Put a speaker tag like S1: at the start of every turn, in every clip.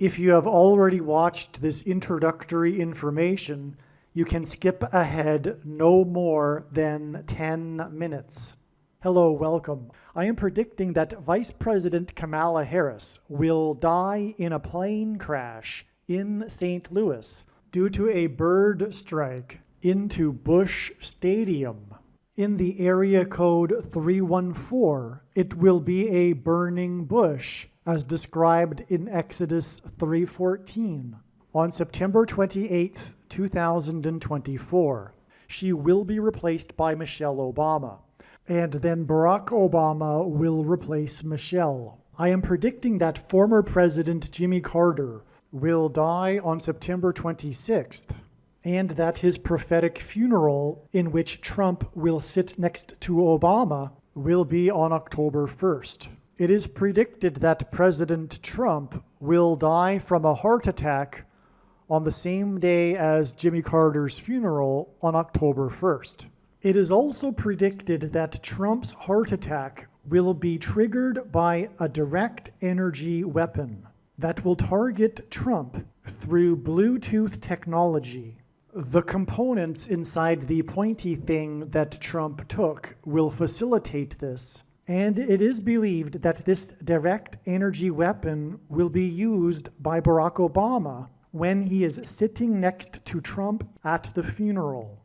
S1: If you have already watched this introductory information, you can skip ahead no more than 10 minutes. Hello, welcome. I am predicting that Vice President Kamala Harris will die in a plane crash in St. Louis due to a bird strike into Busch Stadium. In the area code 314, it will be a burning bush, as described in Exodus 3:14. On September 28, 2024, she will be replaced by Michelle Obama, and then Barack Obama will replace Michelle. I am predicting that former President Jimmy Carter will die on September 26th, and that his prophetic funeral, in which Trump will sit next to Obama, will be on October 1st. It is predicted that President Trump will die from a heart attack on the same day as Jimmy Carter's funeral on October 1st. It is also predicted that Trump's heart attack will be triggered by a direct energy weapon that will target Trump through Bluetooth technology. The components inside the pointy thing that Trump took will facilitate this, and it is believed that this direct energy weapon will be used by Barack Obama when he is sitting next to Trump at the funeral.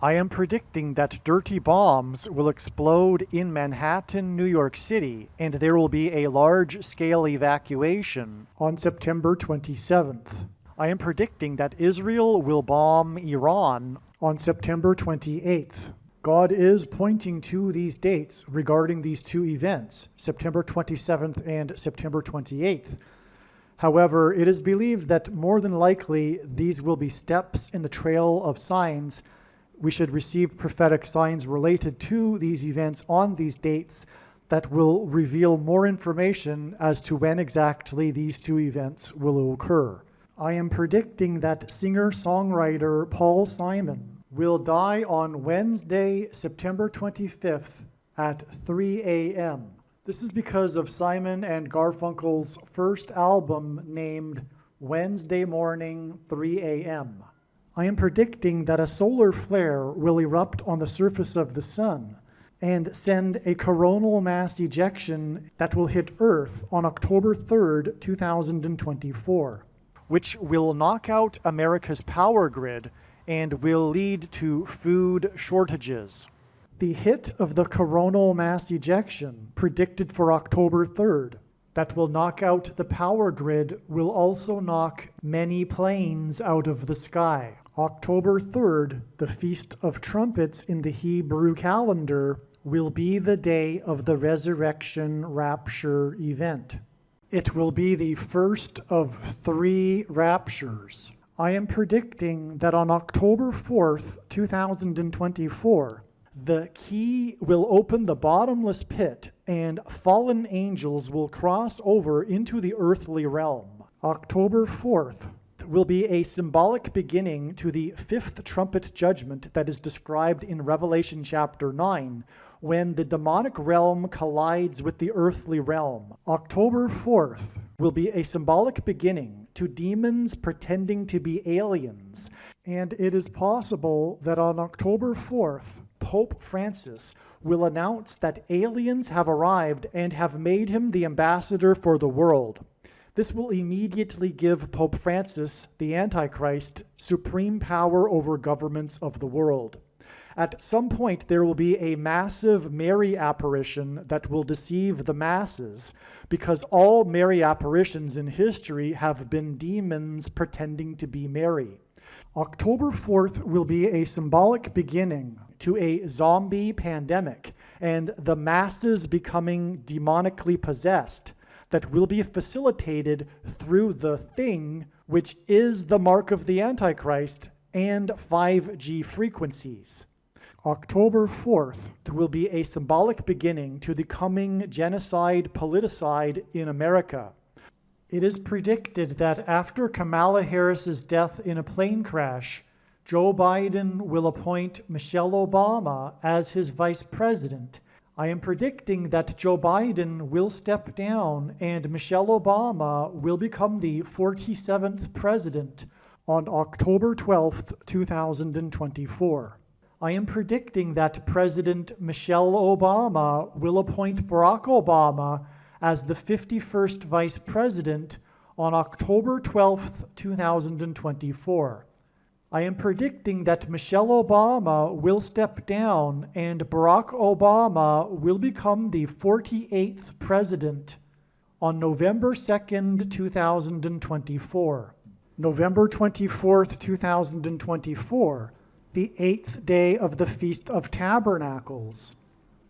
S1: I am predicting that dirty bombs will explode in Manhattan, New York City, and there will be a large-scale evacuation on September 27th. I am predicting that Israel will bomb Iran on September 28th. God is pointing to these dates regarding these two events, September 27th and September 28th. However, it is believed that more than likely these will be steps in the trail of signs. We should receive prophetic signs related to these events on these dates that will reveal more information as to when exactly these two events will occur. I am predicting that singer-songwriter Paul Simon will die on Wednesday, September 25th at 3 a.m. This is because of Simon and Garfunkel's first album named Wednesday Morning 3 a.m. I am predicting that a solar flare will erupt on the surface of the sun and send a coronal mass ejection that will hit Earth on October 3rd, 2024. Which will knock out America's power grid and will lead to food shortages. The hit of the coronal mass ejection, predicted for October 3rd, that will knock out the power grid, will also knock many planes out of the sky. October 3rd, the Feast of Trumpets in the Hebrew calendar, will be the day of the resurrection rapture event. It will be the first of 3 raptures. I am predicting that on October 4th, 2024, the key will open the bottomless pit and fallen angels will cross over into the earthly realm. October 4th will be a symbolic beginning to the 5th trumpet judgment that is described in Revelation chapter 9, when the demonic realm collides with the earthly realm. October 4th will be a symbolic beginning to demons pretending to be aliens, and it is possible that on October 4th, Pope Francis will announce that aliens have arrived and have made him the ambassador for the world. This will immediately give Pope Francis, the Antichrist, supreme power over governments of the world. At some point, there will be a massive Mary apparition that will deceive the masses, because all Mary apparitions in history have been demons pretending to be Mary. October 4th will be a symbolic beginning to a zombie pandemic and the masses becoming demonically possessed that will be facilitated through the thing, which is the mark of the Antichrist and 5G frequencies. October 4th will be a symbolic beginning to the coming genocide politicide in America. It is predicted that after Kamala Harris's death in a plane crash, Joe Biden will appoint Michelle Obama as his vice president. I am predicting that Joe Biden will step down and Michelle Obama will become the 47th president on October 12th, 2024. I am predicting that President Michelle Obama will appoint Barack Obama as the 51st vice president on October 12th, 2024. I am predicting that Michelle Obama will step down and Barack Obama will become the 48th president on November 2nd, 2024. November 24th, 2024, the 8th day of the Feast of Tabernacles,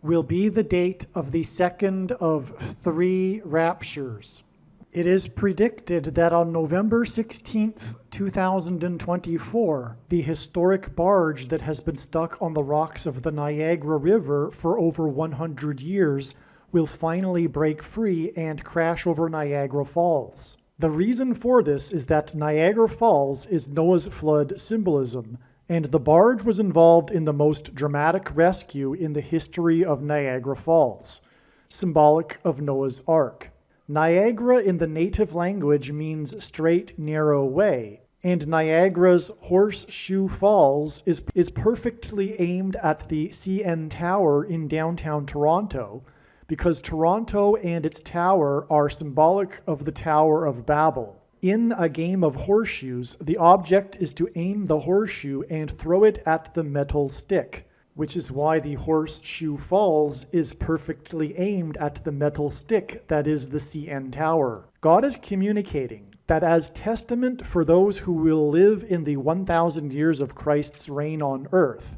S1: will be the date of the second of 3 raptures. It is predicted that on November 16th, 2024, the historic barge that has been stuck on the rocks of the Niagara River for over 100 years will finally break free and crash over Niagara Falls. The reason for this is that Niagara Falls is Noah's flood symbolism, and the barge was involved in the most dramatic rescue in the history of Niagara Falls, symbolic of Noah's Ark. Niagara in the native language means straight, narrow way, and Niagara's Horseshoe Falls is perfectly aimed at the CN Tower in downtown Toronto, because Toronto and its tower are symbolic of the Tower of Babel. In a game of horseshoes, the object is to aim the horseshoe and throw it at the metal stick, which is why the Horseshoe Falls is perfectly aimed at the metal stick that is the CN Tower. God is communicating that as testament for those who will live in the 1,000 years of Christ's reign on earth,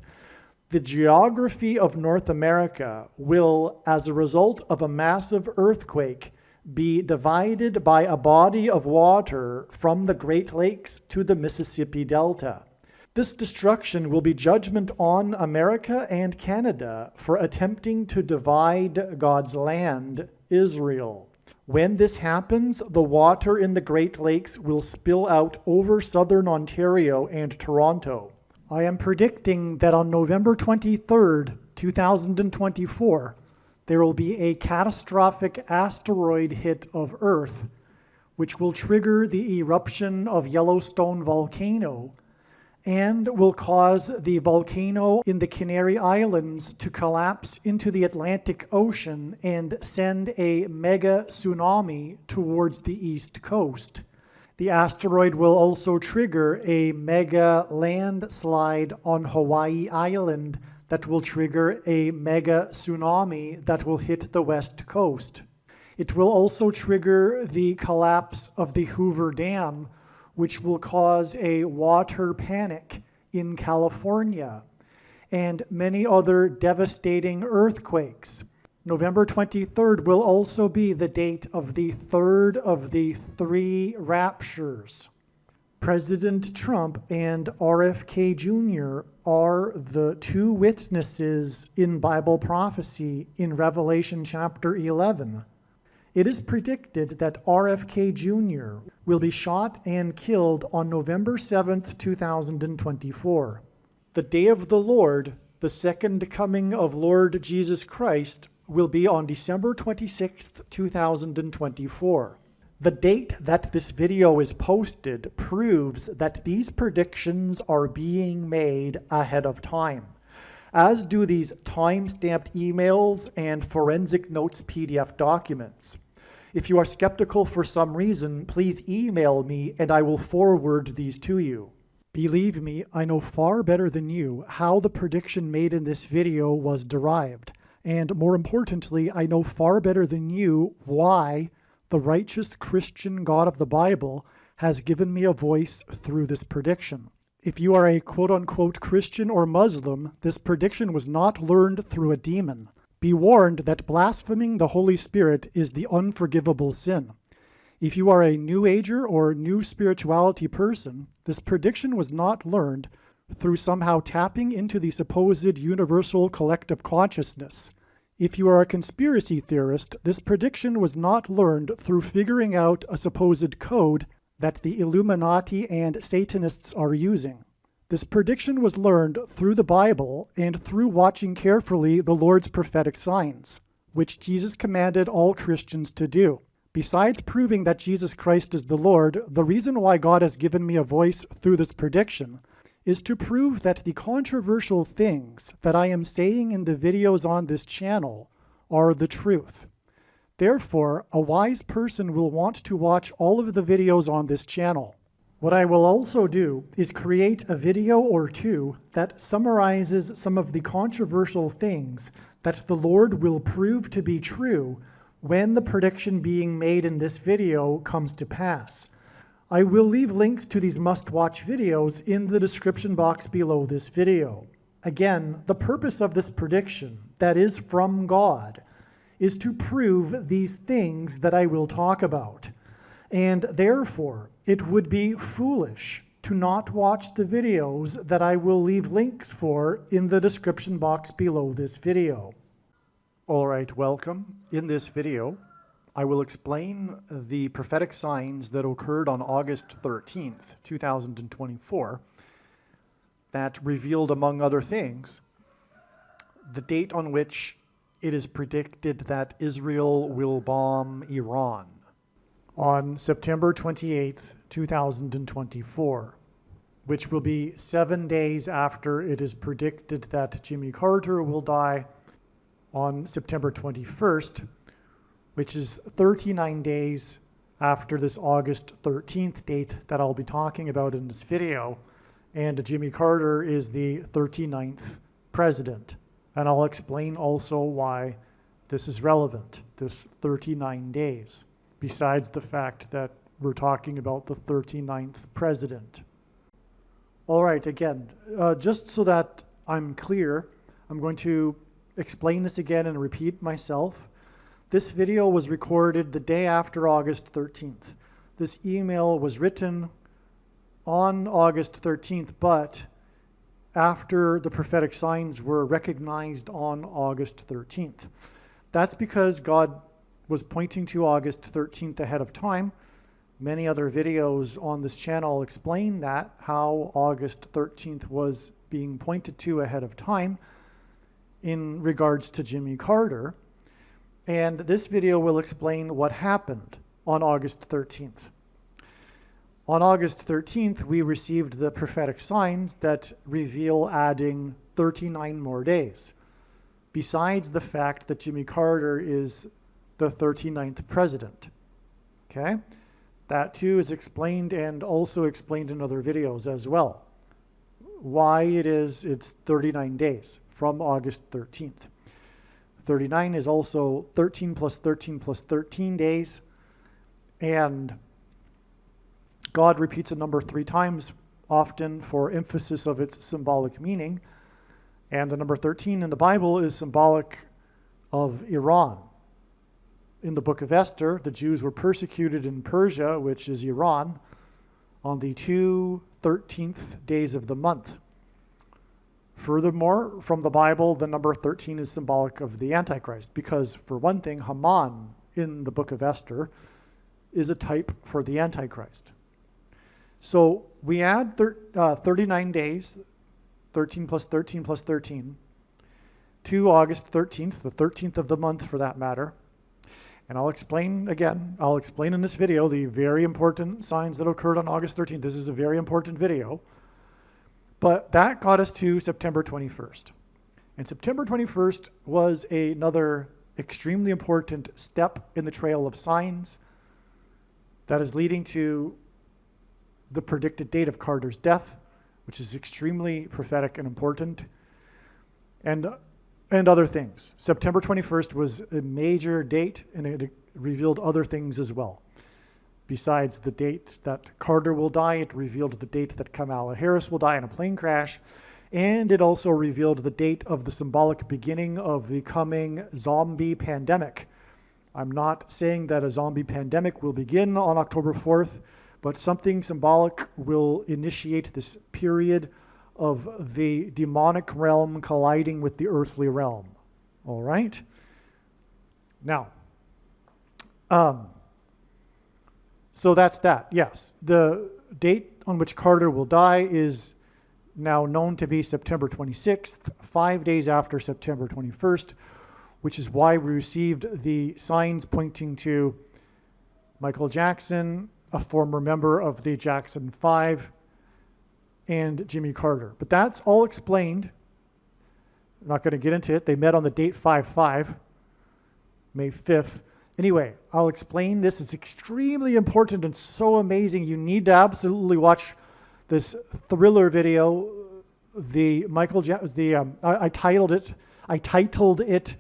S1: the geography of North America will, as a result of a massive earthquake, be divided by a body of water from the Great Lakes to the Mississippi Delta. This destruction will be judgment on America and Canada for attempting to divide God's land, Israel. When this happens, the water in the Great Lakes will spill out over southern Ontario and Toronto. I am predicting that on November 23rd, 2024, there will be a catastrophic asteroid hit of Earth, which will trigger the eruption of Yellowstone volcano and will cause the volcano in the Canary Islands to collapse into the Atlantic Ocean and send a mega tsunami towards the east coast. The asteroid will also trigger a mega landslide on Hawaii Island that will trigger a mega tsunami that will hit the west coast. It will also trigger the collapse of the Hoover Dam, which will cause a water panic in California, and many other devastating earthquakes. November 23rd will also be the date of the third of the 3 raptures. President Trump and RFK Jr. are the 2 witnesses in Bible prophecy in Revelation chapter 11. It is predicted that RFK Jr. will be shot and killed on November 7th, 2024. The day of the Lord, the second coming of Lord Jesus Christ, will be on December 26th, 2024. The date that this video is posted proves that these predictions are being made ahead of time, as do these time-stamped emails and forensic notes PDF documents. If you are skeptical for some reason, please email me and I will forward these to you. Believe me, I know far better than you how the prediction made in this video was derived. And more importantly, I know far better than you why the righteous Christian God of the Bible has given me a voice through this prediction. If you are a quote-unquote Christian or Muslim, this prediction was not learned through a demon. Be warned that blaspheming the Holy Spirit is the unforgivable sin. If you are a New Ager or New Spirituality person, this prediction was not learned through somehow tapping into the supposed universal collective consciousness. If you are a conspiracy theorist, this prediction was not learned through figuring out a supposed code that the Illuminati and Satanists are using. This prediction was learned through the Bible and through watching carefully the Lord's prophetic signs, which Jesus commanded all Christians to do. Besides proving that Jesus Christ is the Lord, the reason why God has given me a voice through this prediction is to prove that the controversial things that I am saying in the videos on this channel are the truth. Therefore, a wise person will want to watch all of the videos on this channel. What I will also do is create a video or two that summarizes some of the controversial things that the Lord will prove to be true when the prediction being made in this video comes to pass. I will leave links to these must-watch videos in the description box below this video. Again, the purpose of this prediction, that is from God, is to prove these things that I will talk about. And therefore, it would be foolish to not watch the videos that I will leave links for in the description box below this video. All right, welcome. In this video, I will explain the prophetic signs that occurred on August 13th, 2024, that revealed, among other things, the date on which it is predicted that Israel will bomb Iran on September 28th, 2024, which will be 7 days after it is predicted that Jimmy Carter will die on September 21st, which is 39 days after this August 13th date that I'll be talking about in this video. And Jimmy Carter is the 39th president. And I'll explain also why this is relevant, this 39 days, besides the fact that we're talking about the 39th president. All right, again, just so that I'm clear, I'm going to explain this again and repeat myself. This video was recorded the day after August 13th. This email was written on August 13th, but after the prophetic signs were recognized on August 13th. That's because God was pointing to August 13th ahead of time. Many other videos on this channel explain that, how August 13th was being pointed to ahead of time in regards to Jimmy Carter. And this video will explain what happened on August 13th. On August 13th, we received the prophetic signs that reveal adding 39 more days, besides the fact that Jimmy Carter is the 39th president. Okay? That too is explained and also explained in other videos as well. Why it's 39 days from August 13th. 39 is also 13 plus 13 plus 13 days. And God repeats a number 3 times, often for emphasis of its symbolic meaning. And the number 13 in the Bible is symbolic of Iran. In the book of Esther, the Jews were persecuted in Persia, which is Iran, on the 2 13th days of the month. Furthermore, from the Bible, the number 13 is symbolic of the Antichrist, because for one thing, Haman in the book of Esther is a type for the Antichrist. So we add 39 days, 13 plus 13 plus 13, to August 13th, the 13th of the month for that matter. And I'll explain in this video the very important signs that occurred on August 13th. This is a very important video. But that got us to September 21st. And September 21st was another extremely important step in the trail of signs that is leading to the predicted date of Carter's death, which is extremely prophetic and important, and other things. September 21st was a major date, and it revealed other things as well. Besides the date that Carter will die, it revealed the date that Kamala Harris will die in a plane crash, and it also revealed the date of the symbolic beginning of the coming zombie pandemic. I'm not saying that a zombie pandemic will begin on October 4th, but something symbolic will initiate this period of the demonic realm colliding with the earthly realm. All right? Now, so that's that. Yes, the date on which Carter will die is now known to be September 26th, 5 days after September 21st, which is why we received the signs pointing to Michael Jackson, a former member of the Jackson 5, and Jimmy Carter. But that's all explained. I'm not going to get into it. They met on the date 5/5, May 5th. Anyway, I'll explain this. It's extremely important and so amazing. You need to absolutely watch this thriller video. I titled it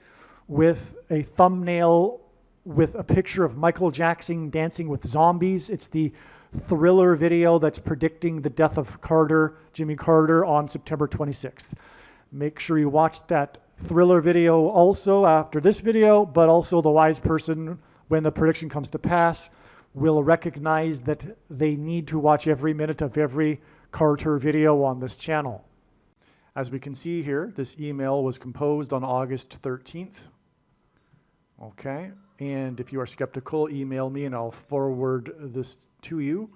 S1: with a thumbnail with a picture of Michael Jackson dancing with zombies. It's the thriller video that's predicting the death of Jimmy Carter, on September 26th. Make sure you watch that thriller video also after this video, but also the wise person, when the prediction comes to pass, will recognize that they need to watch every minute of every Carter video on this channel. As we can see here, this email was composed on August 13th. Okay, and if you are skeptical, email me and I'll forward this to you.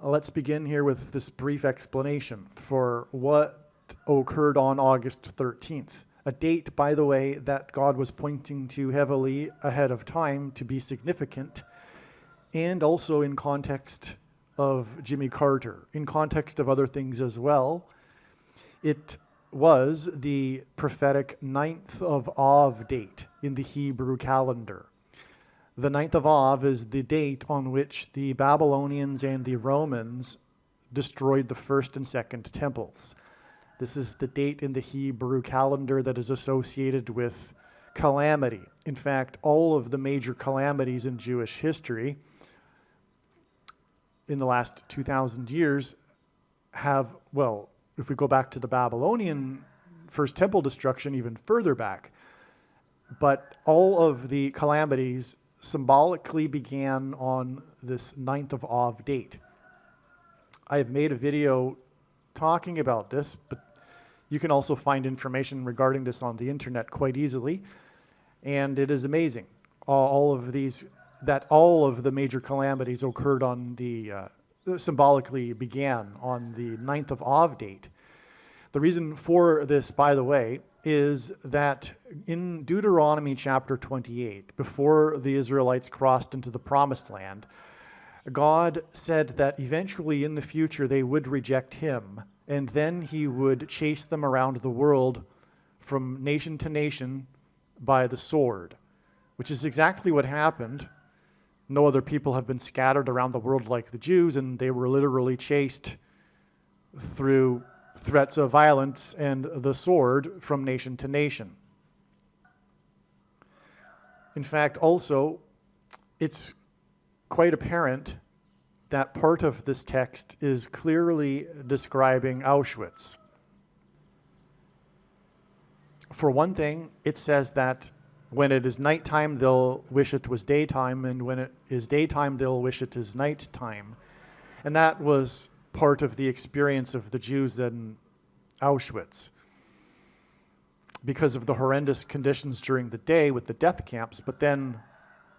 S1: Let's begin here with this brief explanation for what occurred on August 13th. A date, by the way, that God was pointing to heavily ahead of time to be significant, and also in context of Jimmy Carter, in context of other things as well. It was the prophetic 9th of Av date in the Hebrew calendar. The 9th of Av is the date on which the Babylonians and the Romans destroyed the first and second temples. This is the date in the Hebrew calendar that is associated with calamity. In fact, all of the major calamities in Jewish history in the last 2,000 years have, well, if we go back to the Babylonian first temple destruction, even further back, but all of the calamities symbolically began on this 9th of Av date. I have made a video talking about this, but you can also find information regarding this on the internet quite easily, and it is amazing. All of the major calamities occurred on the symbolically began on the 9th of Av date. The reason for this, by the way, is that in Deuteronomy chapter 28, before the Israelites crossed into the Promised Land, God said that eventually in the future they would reject him, and then he would chase them around the world from nation to nation by the sword, which is exactly what happened. No other people have been scattered around the world like the Jews, and they were literally chased through threats of violence and the sword from nation to nation. In fact, also, it's quite apparent that part of this text is clearly describing Auschwitz. For one thing, it says that when it is nighttime, they'll wish it was daytime, and when it is daytime, they'll wish it is nighttime. And that was part of the experience of the Jews in Auschwitz, because of the horrendous conditions during the day with the death camps, but then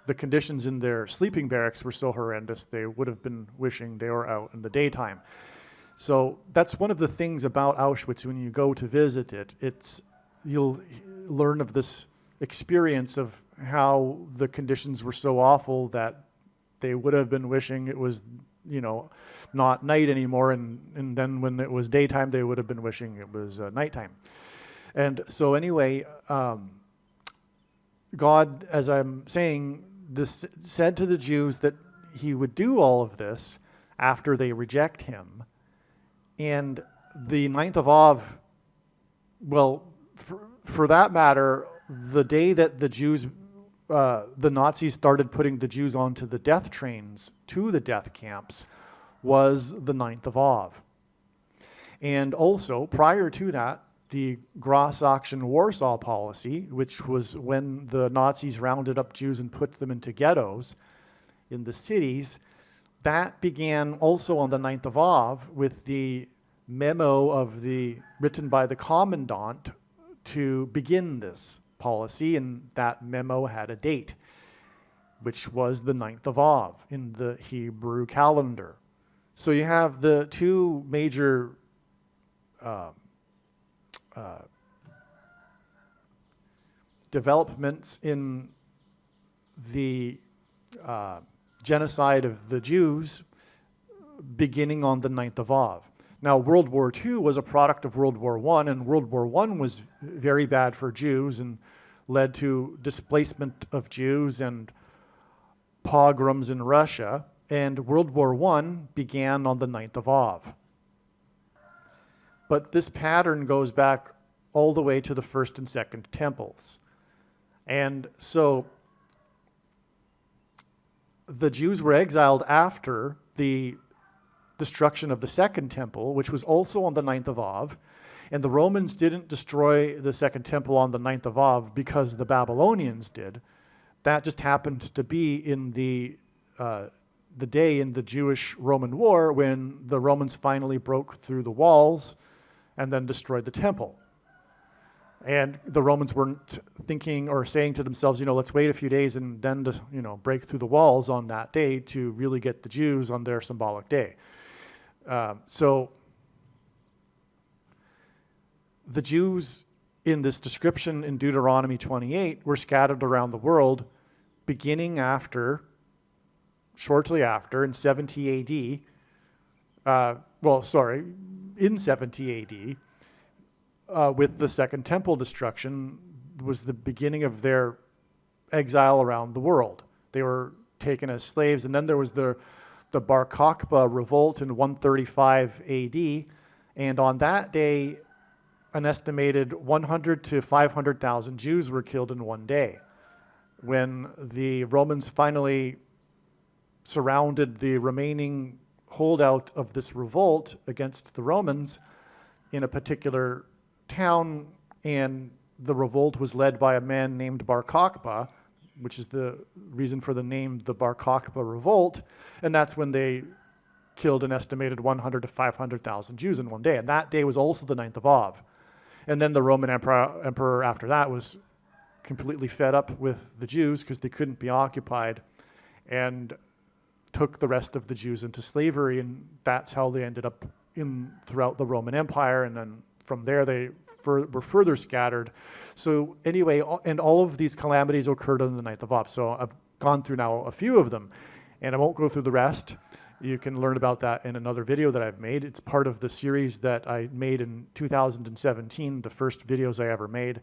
S1: the conditions in their sleeping barracks were so horrendous they would have been wishing they were out in the daytime. So that's one of the things about Auschwitz when you go to visit it. You'll learn of this experience of how the conditions were so awful that they would have been wishing it was, not night anymore, and then when it was daytime, they would have been wishing it was nighttime. And so anyway, God, as I'm saying, this said to the Jews that he would do all of this after they reject him. And the 9th of Av, well, for that matter, the day that the Jews, the Nazis started putting the Jews onto the death trains to the death camps was the 9th of Av. And also, prior to that, the Grossaktion-Warsaw policy, which was when the Nazis rounded up Jews and put them into ghettos in the cities, that began also on the 9th of Av with the memo written by the commandant to begin this policy, and that memo had a date, which was the 9th of Av in the Hebrew calendar. So you have the two major developments in the genocide of the Jews beginning on the 9th of Av. Now, World War II was a product of World War I, and World War I was very bad for Jews and led to displacement of Jews and pogroms in Russia. And World War I began on the 9th of Av. But this pattern goes back all the way to the first and second temples. And so the Jews were exiled after the destruction of the second temple, which was also on the 9th of Av. And the Romans didn't destroy the second temple on the 9th of Av because the Babylonians did. That just happened to be in the day in the Jewish-Roman War when the Romans finally broke through the walls and then destroyed the temple. And the Romans weren't thinking or saying to themselves, let's wait a few days and then break through the walls on that day to really get the Jews on their symbolic day. So the Jews in this description in Deuteronomy 28 were scattered around the world beginning shortly after, in 70 AD, in 70 AD, with the Second Temple destruction was the beginning of their exile around the world. They were taken as slaves, and then there was the Bar Kokhba revolt in 135 AD, and on that day, an estimated 100 to 500,000 Jews were killed in one day. When the Romans finally surrounded the remaining holdout of this revolt against the Romans in a particular town, and the revolt was led by a man named Bar Kokhba, which is the reason for the name, the Bar Kokhba Revolt, and that's when they killed an estimated 100 to 500,000 Jews in one day, and that day was also the 9th of Av. And then the Roman emperor after that was completely fed up with the Jews because they couldn't be occupied, and took the rest of the Jews into slavery, and that's how they ended up throughout the Roman Empire, and then from there they were further scattered. So anyway, and all of these calamities occurred on the 9th of Av. So I've gone through now a few of them, and I won't go through the rest. You can learn about that in another video that I've made. It's part of the series that I made in 2017, the first videos I ever made.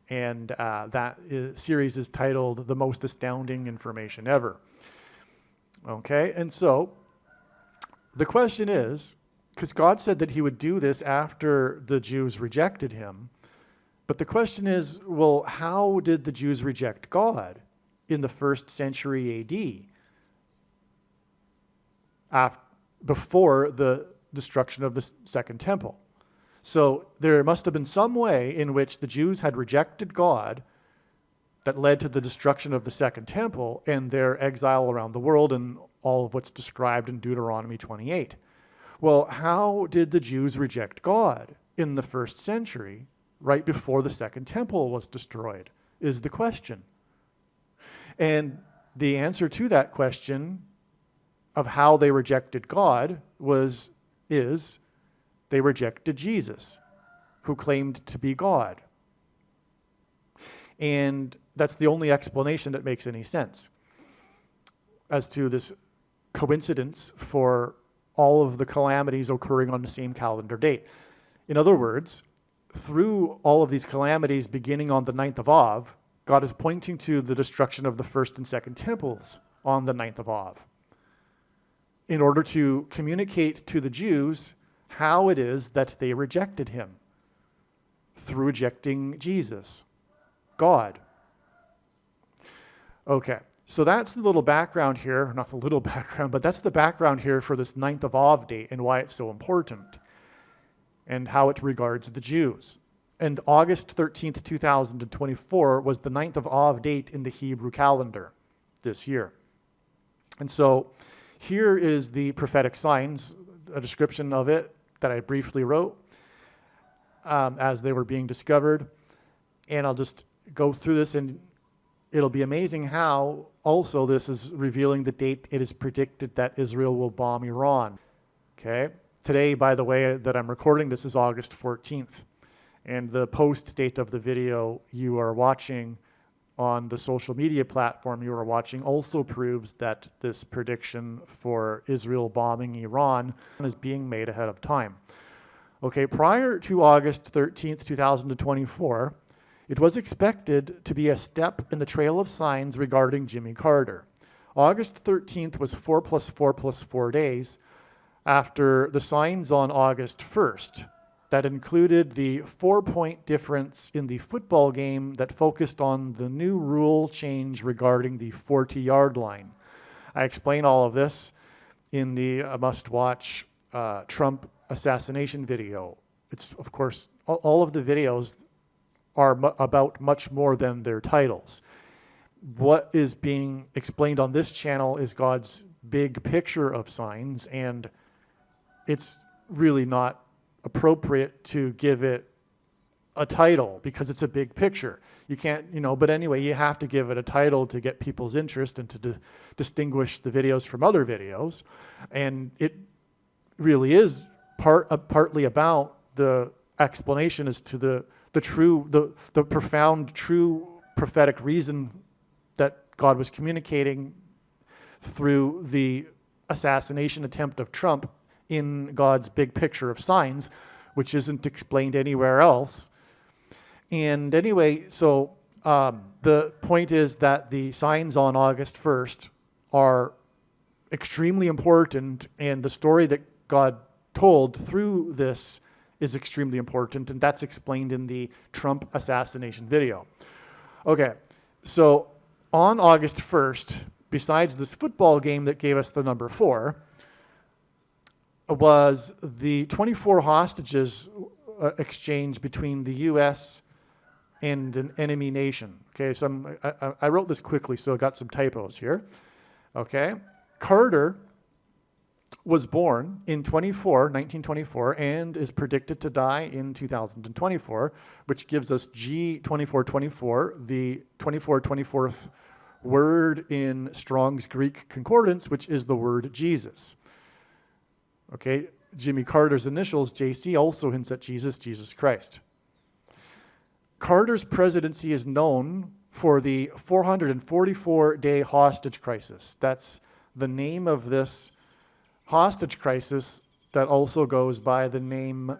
S1: And that series is titled The Most Astounding Information Ever. Okay, and so the question is, because God said that he would do this after the Jews rejected him, but the question is, well, how did the Jews reject God in the 1st century AD, before the destruction of the Second Temple? So there must have been some way in which the Jews had rejected God that led to the destruction of the Second Temple and their exile around the world and all of what's described in Deuteronomy 28. Well, how did the Jews reject God in the 1st century, right before the Second Temple was destroyed, is the question. And the answer to that question of how they rejected God is they rejected Jesus, who claimed to be God. And that's the only explanation that makes any sense as to this coincidence for all of the calamities occurring on the same calendar date. In other words, through all of these calamities beginning on the 9th of Av, God is pointing to the destruction of the first and second temples on the 9th of Av in order to communicate to the Jews how it is that they rejected him through rejecting Jesus, God. Okay, so that's the little background here, not the little background, but that's the background here for this 9th of Av date and why it's so important and how it regards the Jews. And August 13th, 2024 was the 9th of Av date in the Hebrew calendar this year. And so here is the prophetic signs, a description of it that I briefly wrote as they were being discovered. And I'll just go through this, and it'll be amazing how also this is revealing the date it is predicted that Israel will bomb Iran. Okay, Today, by the way, that I'm recording this is August 14th. And the post date of the video you are watching on the social media platform you are watching also proves that this prediction for Israel bombing Iran is being made ahead of time. Okay, prior to August 13th, 2024, it was expected to be a step in the trail of signs regarding Jimmy Carter. August 13th was 4 plus 4 plus 4 days after the signs on August 1st. That included the 4-point difference in the football game that focused on the new rule change regarding the 40-yard line. I explain all of this in the must-watch Trump assassination video. It's, of course, all of the videos are about much more than their titles. What is being explained on this channel is God's big picture of signs, and it's really not appropriate to give it a title because it's a big picture. You can't, but anyway, you have to give it a title to get people's interest and to distinguish the videos from other videos. And it really is partly about the explanation as to the profound, true prophetic reason that God was communicating through the assassination attempt of Trump in God's big picture of signs, which isn't explained anywhere else. And anyway, so the point is that the signs on August 1st are extremely important, and the story that God told through this is extremely important, and that's explained in the Trump assassination video. Okay, so on August 1st, besides this football game that gave us the number 4, was the 24 hostages exchange between the U.S. and an enemy nation. Okay, so I wrote this quickly, so I got some typos here. Okay, Carter was born in 1924, and is predicted to die in 2024, which gives us G2424, the 24th word in Strong's Greek Concordance, which is the word Jesus. Okay, Jimmy Carter's initials, JC, also hints at Jesus Christ. Carter's presidency is known for the 444-day hostage crisis. That's the name of this hostage crisis that also goes by the name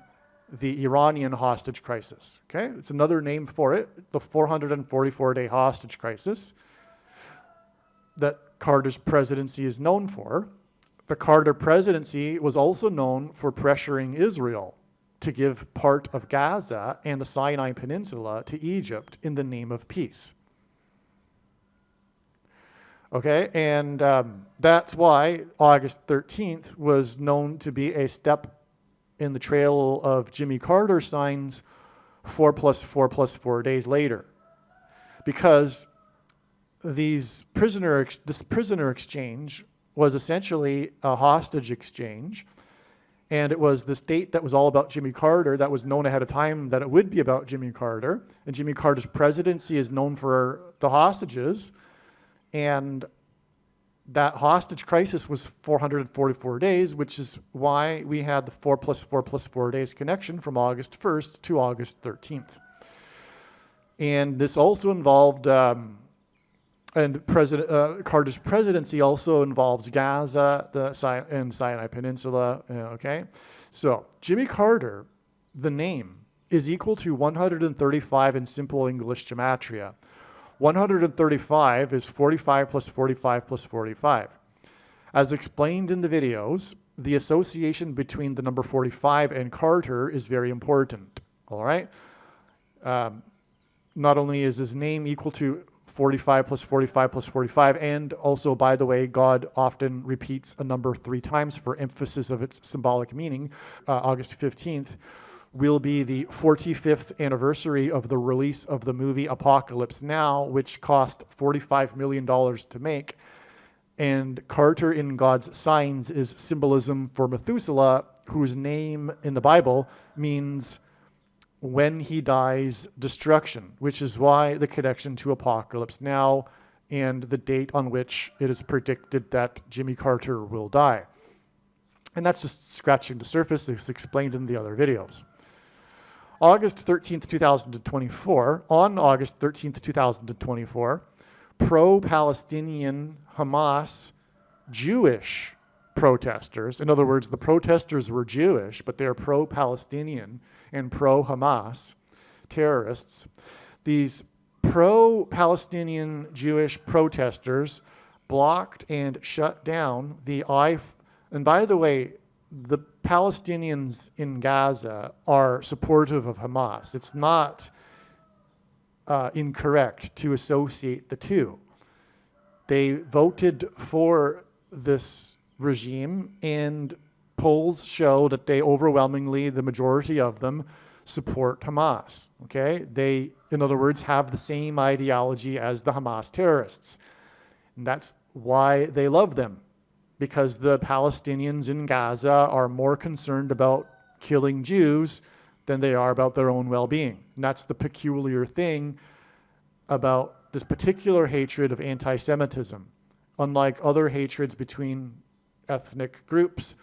S1: the Iranian hostage crisis. Okay, it's another name for it, the 444-day hostage crisis that Carter's presidency is known for. The Carter presidency was also known for pressuring Israel to give part of Gaza and the Sinai Peninsula to Egypt in the name of peace. Okay, and that's why August 13th was known to be a step in the trail of Jimmy Carter signs 4 plus 4 plus 4 days later. Because this prisoner exchange was essentially a hostage exchange, and it was this date that was all about Jimmy Carter that was known ahead of time that it would be about Jimmy Carter, and Jimmy Carter's presidency is known for the hostages, and that hostage crisis was 444 days, which is why we had the 4 plus 4 plus 4 days connection from August 1st to August 13th. And this also involved and Carter's presidency also involves Gaza and Sinai Peninsula, okay? So Jimmy Carter, the name, is equal to 135 in simple English gematria. 135 is 45 plus 45 plus 45. As explained in the videos, the association between the number 45 and Carter is very important, all right? Not only is his name equal to 45 plus 45 plus 45, and also, by the way, God often repeats a number 3 times for emphasis of its symbolic meaning. August 15th will be the 45th anniversary of the release of the movie Apocalypse Now, which cost $45 million to make. And Carter in God's signs is symbolism for Methuselah, whose name in the Bible means when he dies, destruction, which is why the connection to Apocalypse Now and the date on which it is predicted that Jimmy Carter will die. And that's just scratching the surface. It's explained in the other videos. August 13th, 2024, on August 13th, 2024, pro-Palestinian Hamas Jewish protesters, in other words, the protesters were Jewish, but they're pro-Palestinian and pro-Hamas terrorists. These pro-Palestinian Jewish protesters blocked and shut down the and by the way, the Palestinians in Gaza are supportive of Hamas. It's not incorrect to associate the two. They voted for this regime, and polls show that they overwhelmingly, the majority of them, support Hamas. Okay? They, in other words, have the same ideology as the Hamas terrorists. And that's why they love them, because the Palestinians in Gaza are more concerned about killing Jews than they are about their own well-being. And that's the peculiar thing about this particular hatred of anti-Semitism. Unlike other hatreds between ethnic groups,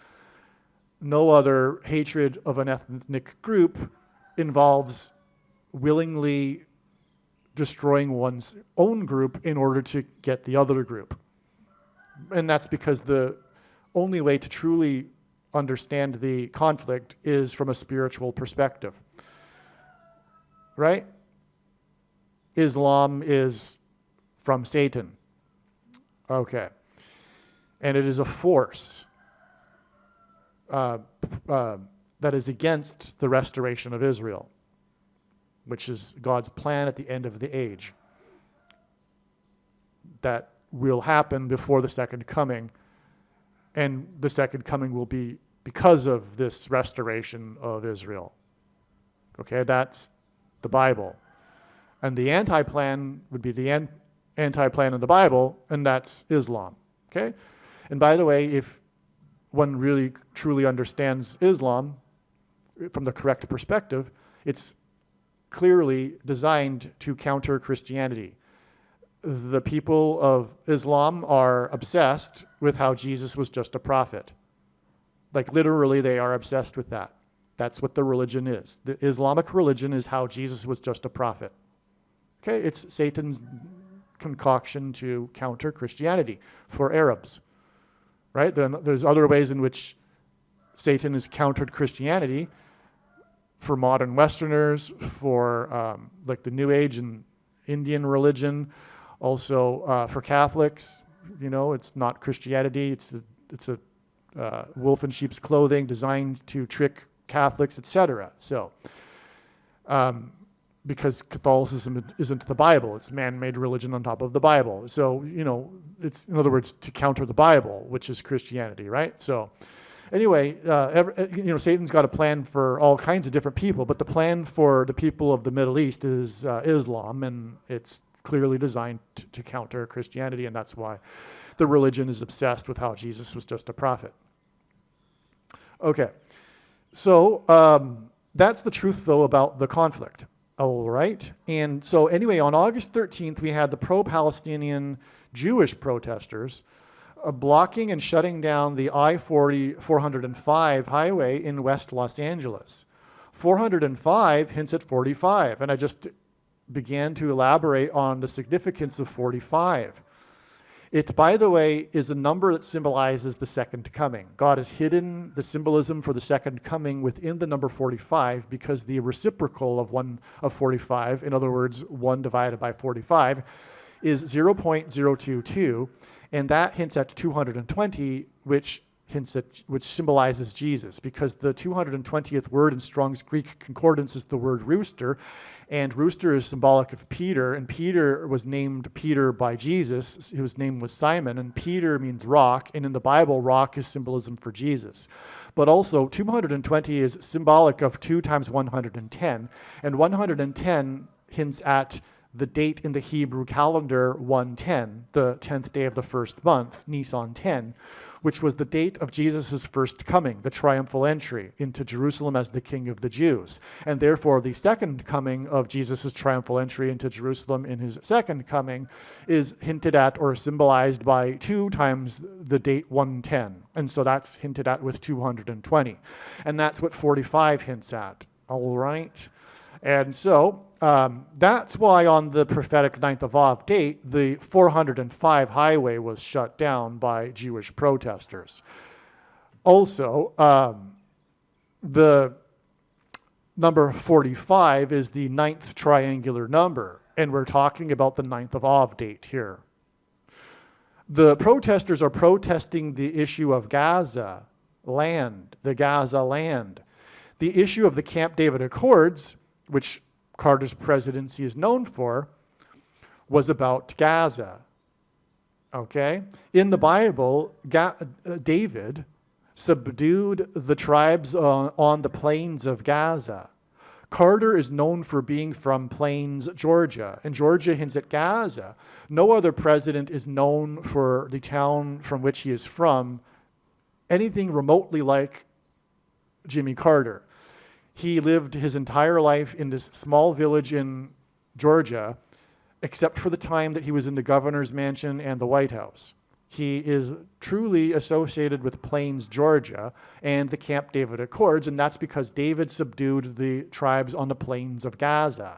S1: no other hatred of an ethnic group involves willingly destroying one's own group in order to get the other group. And that's because the only way to truly understand the conflict is from a spiritual perspective. Right? Islam is from Satan. Okay. And it is a force that is against the restoration of Israel, which is God's plan at the end of the age. That will happen before the second coming, and the second coming will be because of this restoration of Israel. Okay, that's the Bible. And the anti-plan would be the anti-plan of the Bible, and that's Islam. Okay? And by the way, if one really truly understands Islam from the correct perspective, it's clearly designed to counter Christianity. The people of Islam are obsessed with how Jesus was just a prophet. Like literally, they are obsessed with that. That's what the religion is. The Islamic religion is how Jesus was just a prophet. Okay, it's Satan's concoction to counter Christianity for Arabs, right? Then there's other ways in which Satan has countered Christianity for modern Westerners, for like the New Age and Indian religion. Also, for Catholics, you know, it's not Christianity. It's a wolf in sheep's clothing designed to trick Catholics, etc. So, because Catholicism isn't the Bible, it's man-made religion on top of the Bible. So, you know, it's, in other words, to counter the Bible, which is Christianity, right? So, anyway, you know, Satan's got a plan for all kinds of different people, but the plan for the people of the Middle East is Islam, and it's clearly designed to counter Christianity, and that's why the religion is obsessed with how Jesus was just a prophet. Okay, so that's the truth, though, about the conflict. All right, and so anyway, on August 13th, we had the pro-Palestinian Jewish protesters blocking and shutting down the I-40 405 highway in West Los Angeles. 405 hints at 45, and I just began to elaborate on the significance of 45. It, by the way, is a number that symbolizes the second coming. God has hidden the symbolism for the second coming within the number 45 because the reciprocal of 45, in other words, 1 divided by 45, is 0.022, and that hints at 220, which symbolizes Jesus, because the 220th word in Strong's Greek Concordance is the word rooster, and rooster is symbolic of Peter, and Peter was named Peter by Jesus. His name was Simon, and Peter means rock, and in the Bible, rock is symbolism for Jesus. But also, 220 is symbolic of 2 times 110, and 110 hints at the date in the Hebrew calendar 110, the 10th day of the first month, Nisan 10, which was the date of Jesus' first coming, the triumphal entry into Jerusalem as the King of the Jews. And therefore, the second coming of Jesus' triumphal entry into Jerusalem in his second coming is hinted at or symbolized by 2 times the date 110. And so that's hinted at with 220. And that's what 45 hints at. All right? And so that's why on the prophetic 9th of Av date, the 405 highway was shut down by Jewish protesters. Also, the number 45 is the 9th triangular number, and we're talking about the 9th of Av date here. The protesters are protesting the issue of Gaza land, the Gaza land. The issue of the Camp David Accords, which Carter's presidency is known for, was about Gaza. Okay? In the Bible, David subdued the tribes on the plains of Gaza. Carter is known for being from Plains, Georgia, and Georgia hints at Gaza. No other president is known for the town from which he is from anything remotely like Jimmy Carter. He lived his entire life in this small village in Georgia, except for the time that he was in the governor's mansion and the White House. He is truly associated with Plains, Georgia, and the Camp David Accords, and that's because David subdued the tribes on the plains of Gaza.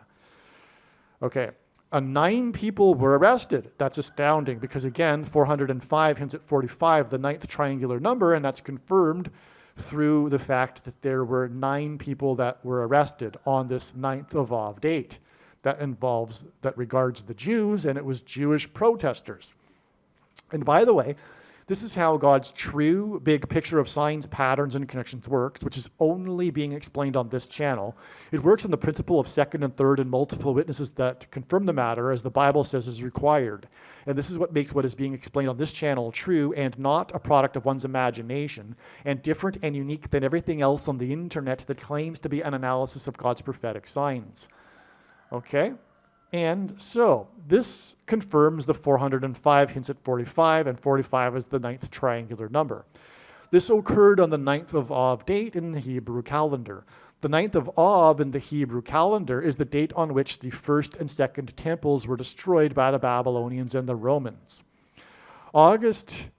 S1: Okay, 9 people were arrested. That's astounding because, again, 405 hints at 45, the 9th triangular number, and that's confirmed through the fact that there were 9 people that were arrested on this 9th of Av date. That regards the Jews, and it was Jewish protesters. And by the way, this is how God's true big picture of signs, patterns, and connections works, which is only being explained on this channel. It works on the principle of second and third and multiple witnesses that confirm the matter, as the Bible says is required. And this is what makes what is being explained on this channel true and not a product of one's imagination, and different and unique than everything else on the internet that claims to be an analysis of God's prophetic signs. Okay? And so this confirms the 405 hints at 45, and 45 is the 9th triangular number. This occurred on the 9th of Av date in the Hebrew calendar. The 9th of Av in the Hebrew calendar is the date on which the first and second temples were destroyed by the Babylonians and the Romans. August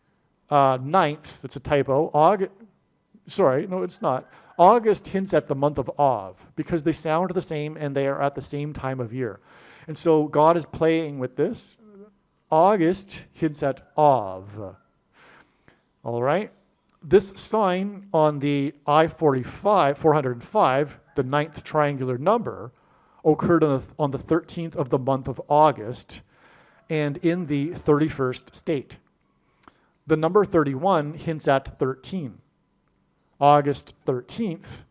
S1: 9th, it's a typo, it's not. August hints at the month of Av because they sound the same and they are at the same time of year. And so God is playing with this. August hints at Av. All right? This sign on the I-45, 405, the 9th triangular number, occurred on the 13th of the month of August and in the 31st state. The number 31 hints at 13. August 13th,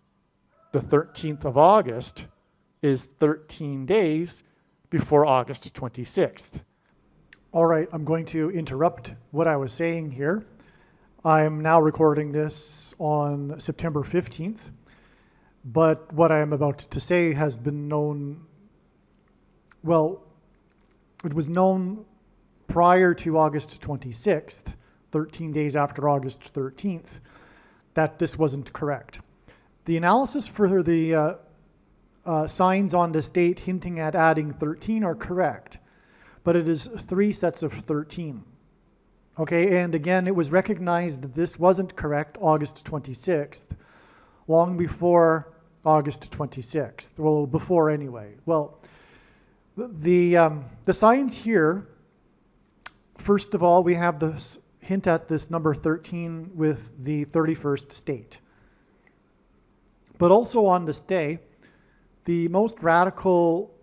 S1: the 13th of August, is 13 days before August 26th. All right, I'm going to interrupt what I was saying here. I'm now recording this on September 15th, but what I am about to say has been known, well, it was known prior to August 26th, 13 days after August 13th, that this wasn't correct. The analysis for the signs on this date hinting at adding 13 are correct, but it is 3 sets of 13. Okay, and again, it was recognized that this wasn't correct August 26th, long before August 26th. Well, before anyway. Well, the signs here, first of all, we have this hint at this number 13 with the 31st state. But also on this day, the most radical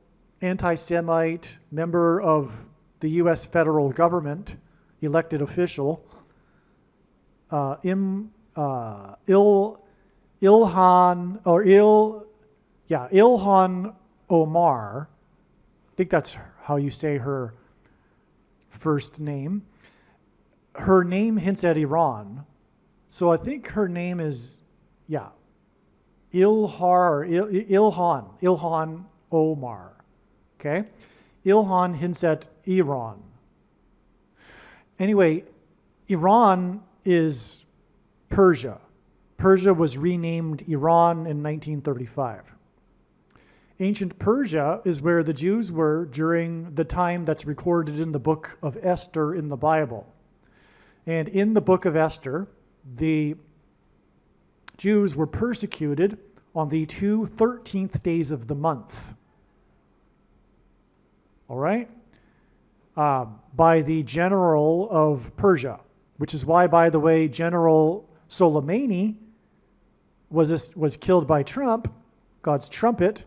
S1: anti-Semite member of the U.S. federal government, elected official, Ilhan Omar, I think that's how you say her first name. Her name hints at Iran. So I think her name is, Ilhan Omar. Okay? Ilhan hints at Iran. Anyway, Iran is Persia. Persia was renamed Iran in 1935. Ancient Persia is where the Jews were during the time that's recorded in the book of Esther in the Bible. And in the book of Esther, the Jews were persecuted on the 13th days of the month. All right? By the general of Persia, which is why, by the way, General Soleimani was killed by Trump, God's trumpet,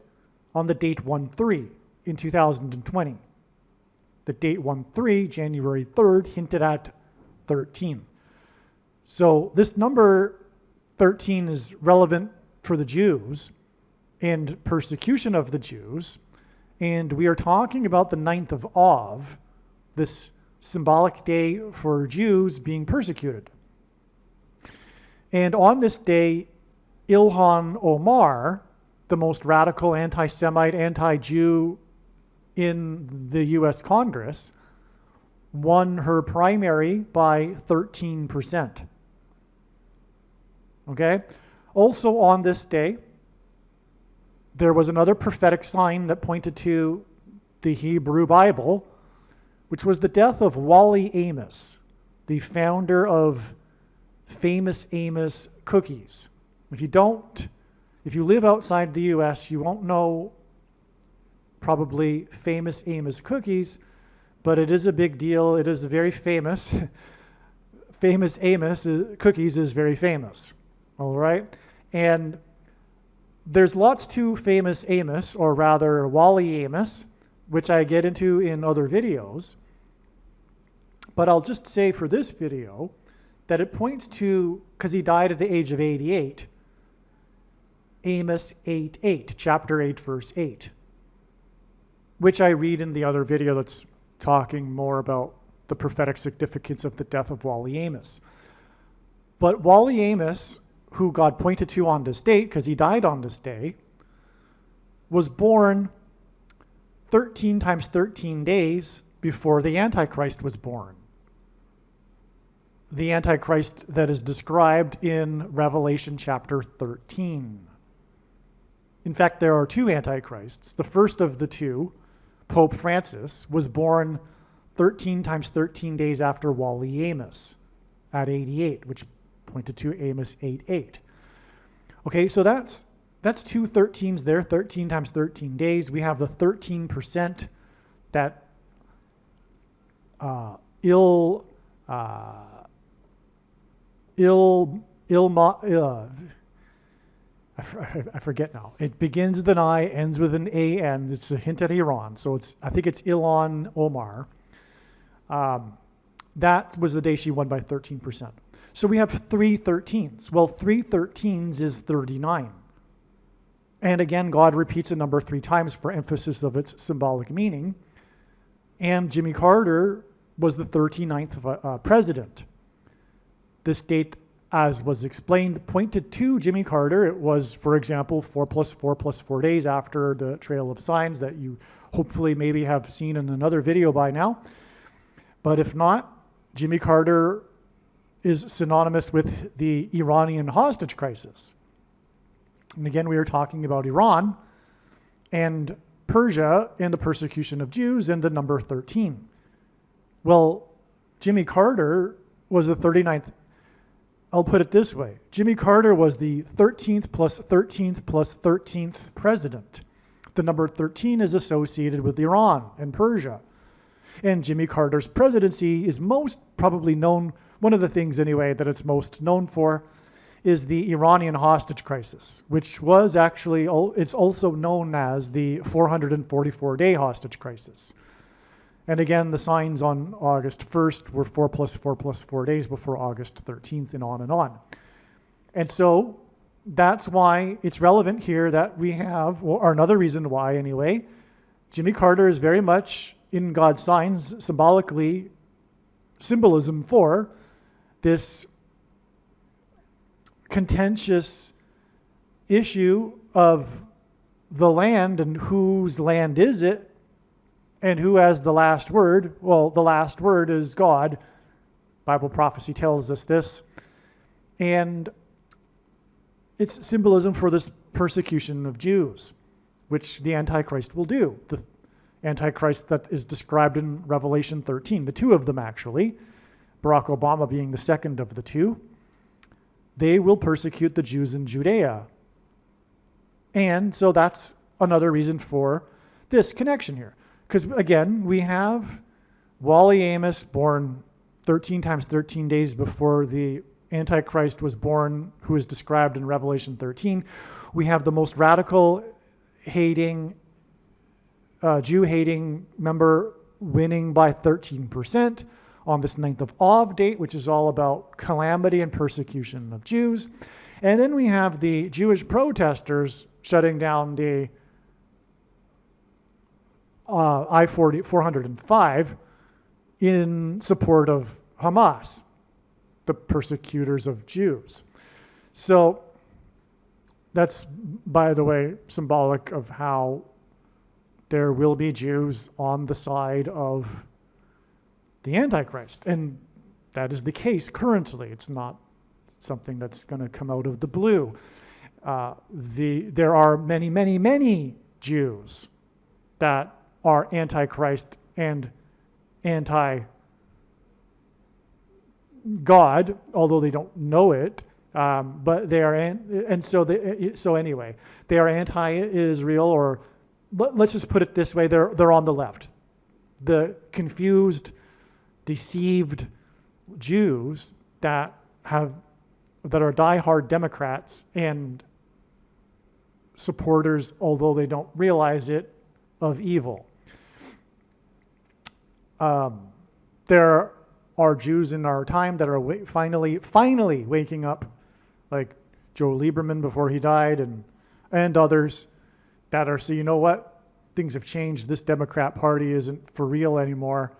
S1: on the date 1-3 in 2020. The date 1-3, January 3rd, hinted at 13. So this number 13 is relevant for the Jews and persecution of the Jews. And we are talking about the 9th of Av, this symbolic day for Jews being persecuted. And on this day, Ilhan Omar, the most radical anti-Semite, anti-Jew in the U.S. Congress, won her primary by 13%. Okay? Also on this day, there was another prophetic sign that pointed to the Hebrew Bible, which was the death of Wally Amos, the founder of Famous Amos Cookies. If you live outside the U.S., you won't know probably Famous Amos Cookies, but it is a big deal. It is very famous. Famous Amos Cookies is very famous, all right? And there's lots to Famous Amos, or rather Wally Amos, which I get into in other videos. But I'll just say for this video that it points to, because he died at the age of 88, Amos 8:8, chapter 8, verse 8, which I read in the other video that's talking more about the prophetic significance of the death of Wally Amos. But Wally Amos, who God pointed to on this date, because he died on this day, was born 13 times 13 days before the Antichrist was born. The Antichrist that is described in Revelation chapter 13. In fact, there are two Antichrists. The first of the two, Pope Francis, was born 13 times 13 days after Wally Amos at 88, which pointed to Amos 8:8. Okay, so that's two 13s there, 13 times 13 days. We have the 13% that I forget now. It begins with an I, ends with an A-N. It's a hint at Iran. So I think it's Ilhan Omar. That was the day she won by 13%. So we have three 13s. Well, three 13s is 39. And again, God repeats a number 3 times for emphasis of its symbolic meaning. And Jimmy Carter was the 39th president. This date, as was explained, pointed to Jimmy Carter. It was, for example, 4 + 4 + 4 days after the Trail of Signs that you hopefully maybe have seen in another video by now. But if not, Jimmy Carter is synonymous with the Iranian hostage crisis. And again, we are talking about Iran and Persia and the persecution of Jews and the number 13. Well, Jimmy Carter was the 39th. I'll put it this way. Jimmy Carter was the 13th plus 13th plus 13th president. The number 13 is associated with Iran and Persia. And Jimmy Carter's presidency is most probably known, one of the things anyway that it's most known for is the Iranian hostage crisis, which was actually, it's also known as the 444-day hostage crisis. And again, the signs on August 1st were 4 + 4 + 4 days before August 13th and on and on. And so that's why it's relevant here that we have, or another reason why anyway, Jimmy Carter is very much in God's signs, symbolism for this contentious issue of the land and whose land is it And who has the last word? Well, the last word is God. Bible prophecy tells us this. And it's symbolism for this persecution of Jews, which the Antichrist will do. The Antichrist that is described in Revelation 13, the two of them actually, Barack Obama being the second of the two, they will persecute the Jews in Judea. And so that's another reason for this connection here. Because again, we have Wally Amos born 13 times 13 days before the Antichrist was born, who is described in Revelation 13. We have the most radical hating, Jew-hating member winning by 13% on this 9th of Av date, which is all about calamity and persecution of Jews. And then we have the Jewish protesters shutting down the I-405 in support of Hamas, the persecutors of Jews. So that's, by the way, symbolic of how there will be Jews on the side of the Antichrist. And that is the case currently. It's not something that's going to come out of the blue. There are many, many, many Jews that are Antichrist and anti-God, although they don't know it. But they are, so anyway, they are anti-Israel, or let's just put it this way: they're on the left. The confused, deceived Jews that are diehard Democrats and supporters, although they don't realize it, of evil. There are Jews in our time that are finally waking up, like Joe Lieberman before he died, and others that are, so you know what? Things have changed. This Democrat Party isn't for real anymore.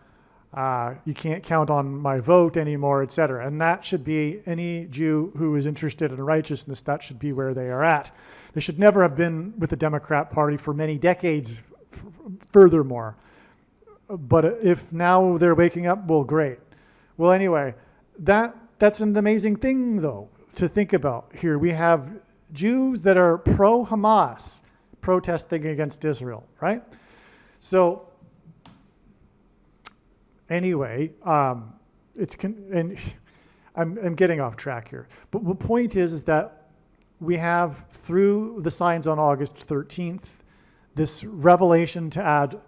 S1: You can't count on my vote anymore, etc. And that should be any Jew who is interested in righteousness, that should be where they are at. They should never have been with the Democrat Party for many decades furthermore. But if now they're waking up, well, great. Well, anyway, that's an amazing thing, though, to think about here. We have Jews that are pro-Hamas protesting against Israel, right? So anyway, I'm getting off track here. But the point is that we have, through the signs on August 13th, this revelation to add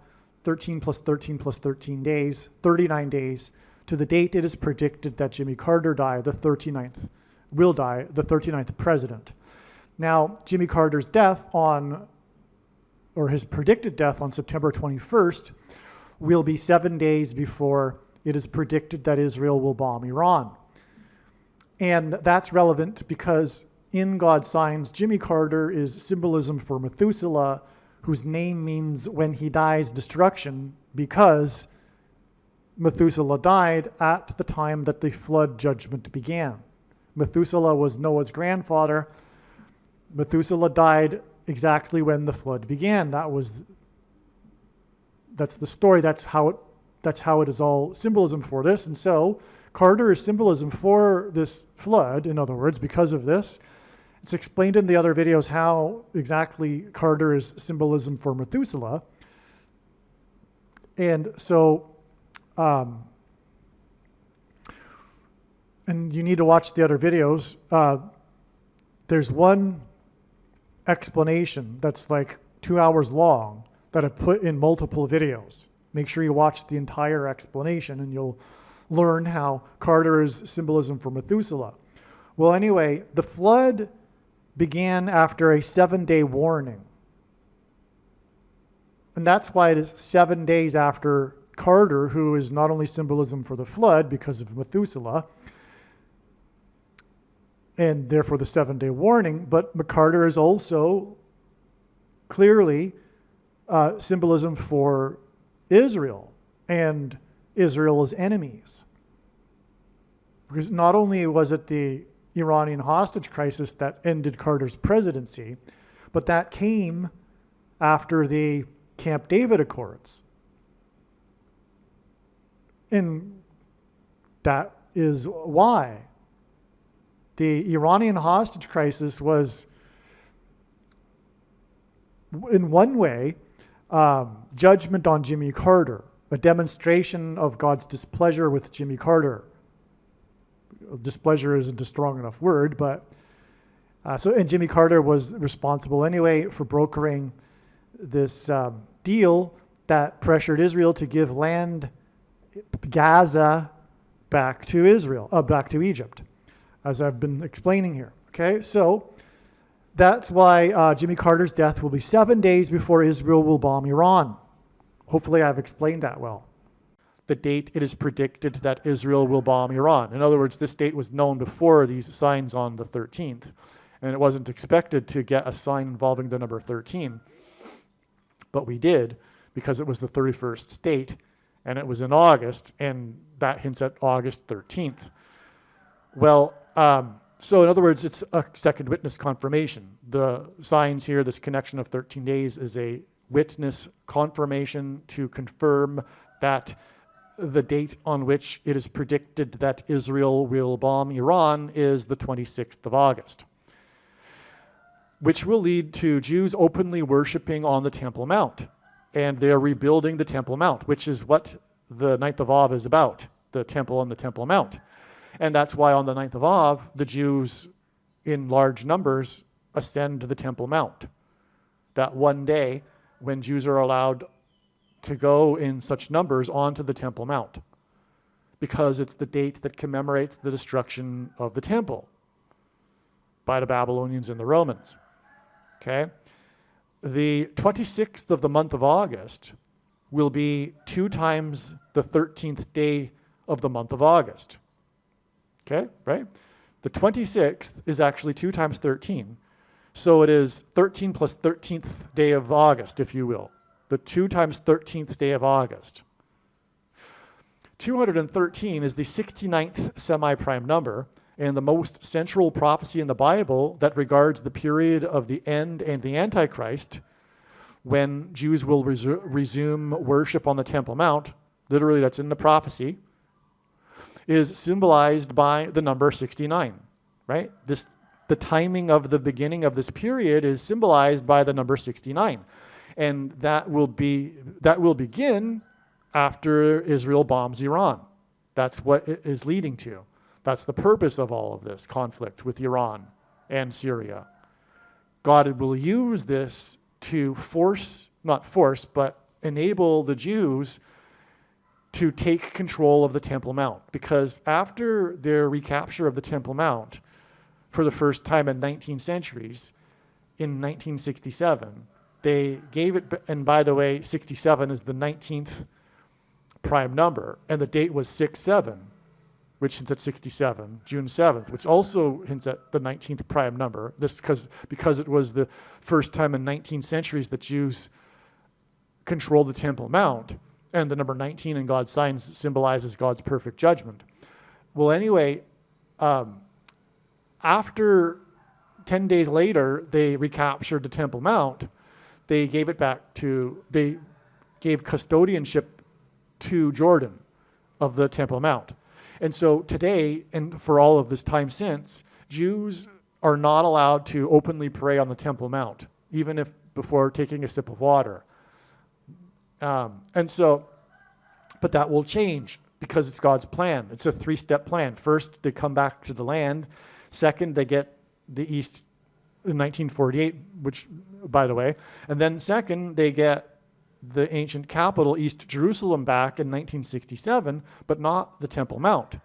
S1: 13 plus 13 plus 13 days, 39 days, to the date it is predicted that Jimmy Carter will die, the 39th president. Now, Jimmy Carter's death his predicted death on September 21st will be 7 days before it is predicted that Israel will bomb Iran. And that's relevant because in God's signs, Jimmy Carter is symbolism for Methuselah, whose name means when he dies, destruction, because Methuselah died at the time that the flood judgment began. Methuselah was Noah's grandfather. Methuselah died exactly when the flood began. That's the story. That's how it is all symbolism for this. And so Carter is symbolism for this flood, in other words, because of this. It's explained in the other videos how exactly Carter is symbolism for Methuselah. And so, and you need to watch the other videos. There's one explanation that's like 2 hours long that I've put in multiple videos. Make sure you watch the entire explanation and you'll learn how Carter is symbolism for Methuselah. Well, anyway, the flood began after a 7-day warning. And that's why it is 7 days after Carter, who is not only symbolism for the flood because of Methuselah, and therefore the 7-day warning, but Carter is also clearly symbolism for Israel and Israel's enemies. Because not only was it the Iranian hostage crisis that ended Carter's presidency, but that came after the Camp David Accords. And that is why the Iranian hostage crisis was, in one way, judgment on Jimmy Carter, a demonstration of God's displeasure with Jimmy Carter. Displeasure isn't a strong enough word, but and Jimmy Carter was responsible anyway for brokering this deal that pressured Israel to give land, Gaza, back to Israel, back to Egypt, as I've been explaining here. Okay, so that's why Jimmy Carter's death will be 7 days before Israel will bomb Iran. Hopefully I've explained that well. The date it is predicted that Israel will bomb Iran. In other words, this date was known before these signs on the 13th, and it wasn't expected to get a sign involving the number 13. But we did, because it was the 31st state, and it was in August, and that hints at August 13th. Well, so in other words, it's a second witness confirmation. The signs here, this connection of 13 days, is a witness confirmation to confirm that the date on which it is predicted that Israel will bomb Iran is the 26th of August, which will lead to Jews openly worshiping on the Temple Mount. And they are rebuilding the Temple Mount, which is what the 9th of Av is about, the temple on the Temple Mount. And that's why on the 9th of Av, the Jews in large numbers ascend the Temple Mount. That one day when Jews are allowed to go in such numbers onto the Temple Mount, because it's the date that commemorates the destruction of the temple by the Babylonians and the Romans. Okay? The 26th of the month of August will be 2 times the 13th day of the month of August. Okay, right? The 26th is actually 2 times 13. So it is 13 plus 13th day of August, if you will. The 2 times 13th day of August. 213 is the 69th semi-prime number, and the most central prophecy in the Bible that regards the period of the end and the Antichrist, when Jews will resume worship on the Temple Mount, literally that's in the prophecy, is symbolized by the number 69, right? The timing of the beginning of this period is symbolized by the number 69. And that will begin after Israel bombs Iran. That's what it is leading to. That's the purpose of all of this conflict with Iran and Syria. God will use this to but enable the Jews to take control of the Temple Mount. Because after their recapture of the Temple Mount, for the first time in 19 centuries, in 1967, they gave it, and by the way, 67 is the 19th prime number, and the date was 6/7, which hints at 67, June 7th, which also hints at the 19th prime number. This because it was the first time in 19 centuries that Jews controlled the Temple Mount, and the number 19 in God's signs symbolizes God's perfect judgment. Well, anyway, after 10 days later, they recaptured the Temple Mount. They gave custodianship to Jordan of the Temple Mount. And so today, and for all of this time since, Jews are not allowed to openly pray on the Temple Mount, even if before taking a sip of water. But that will change because it's God's plan. It's a 3-step plan. First, they come back to the land. Second, they get the East in 1948, which, by the way. And then second, they get the ancient capital, East Jerusalem, back in 1967, but not the Temple Mount.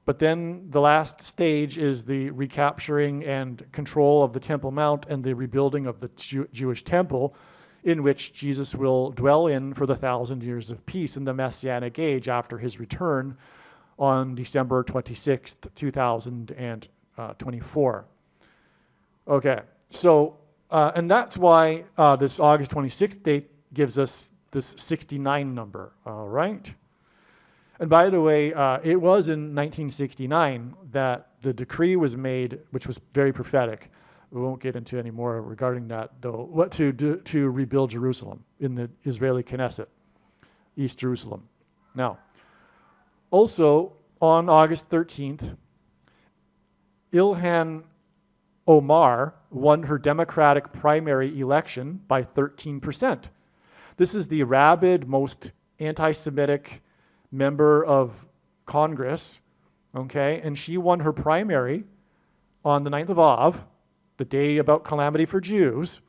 S1: But then the last stage is the recapturing and control of the Temple Mount and the rebuilding of the Jewish temple, in which Jesus will dwell in for the 1,000 years of peace in the Messianic age after his return on December 26th, 2024. Okay, so, and that's why this August 26th date gives us this 69 number, all right? And by the way, it was in 1969 that the decree was made, which was very prophetic. We won't get into any more regarding that, though. What to do to rebuild Jerusalem in the Israeli Knesset, East Jerusalem. Now,
S2: Also, on August 13th, Ilhan Omar won her Democratic primary election by 13%. This is the rabid, most anti-Semitic member of Congress, okay? And she won her primary on the 9th of Av, the day about calamity for Jews,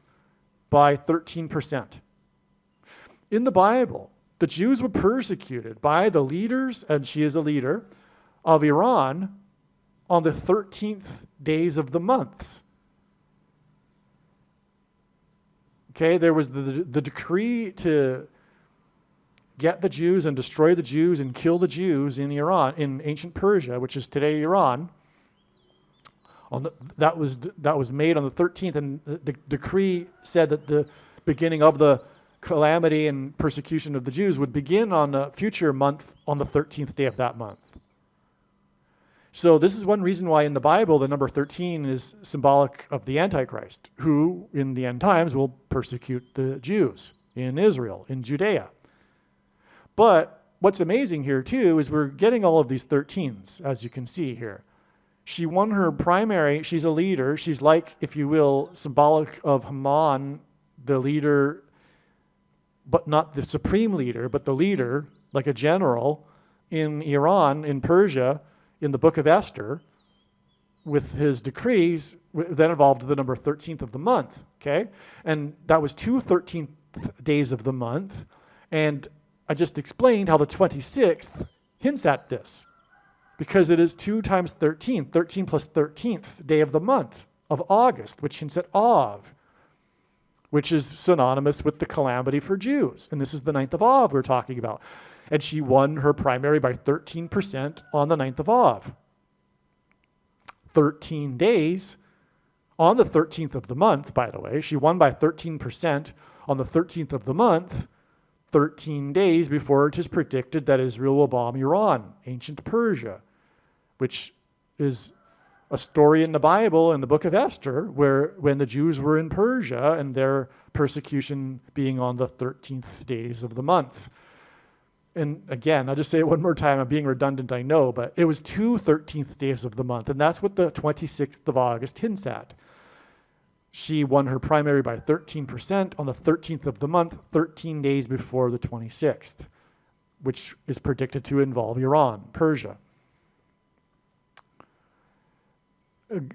S2: by 13%. In the Bible, the Jews were persecuted by the leaders, and she is a leader, of Iran on the 13th days of the months. Okay, there was the decree to get the Jews and destroy the Jews and kill the Jews in Iran, in ancient Persia, which is today Iran. That was made on the 13th, and the decree said that the beginning of the calamity and persecution of the Jews would begin on a future month on the 13th day of that month. So this is one reason why in the Bible the number 13 is symbolic of the Antichrist, who in the end times will persecute the Jews in Israel, in Judea. But what's amazing here too is we're getting all of these 13s, as you can see here. She won her primary, she's a leader, she's like, if you will, symbolic of Haman, the leader, but not the supreme leader, but the leader, like a general in Iran, in Persia, in the book of Esther, with his decrees, that involved the number 13th of the month, okay? And that was 2 13th days of the month, and I just explained how the 26th hints at this, because it is 2 times 13, 13 plus 13th day of the month of August, which hints at Av, which is synonymous with the calamity for Jews. And this is the 9th of Av we're talking about. And she won her primary by 13% on the 9th of Av. 13 days on the 13th of the month, by the way. She won by 13% on the 13th of the month, 13 days before it is predicted that Israel will bomb Iran, ancient Persia, which is a story in the Bible, in the book of Esther, where when the Jews were in Persia and their persecution being on the 13th days of the month. And again, I'll just say it one more time. I'm being redundant, I know, but it was 2 13th days of the month, and that's what the 26th of August hints at. She won her primary by 13% on the 13th of the month, 13 days before the 26th, which is predicted to involve Iran, Persia.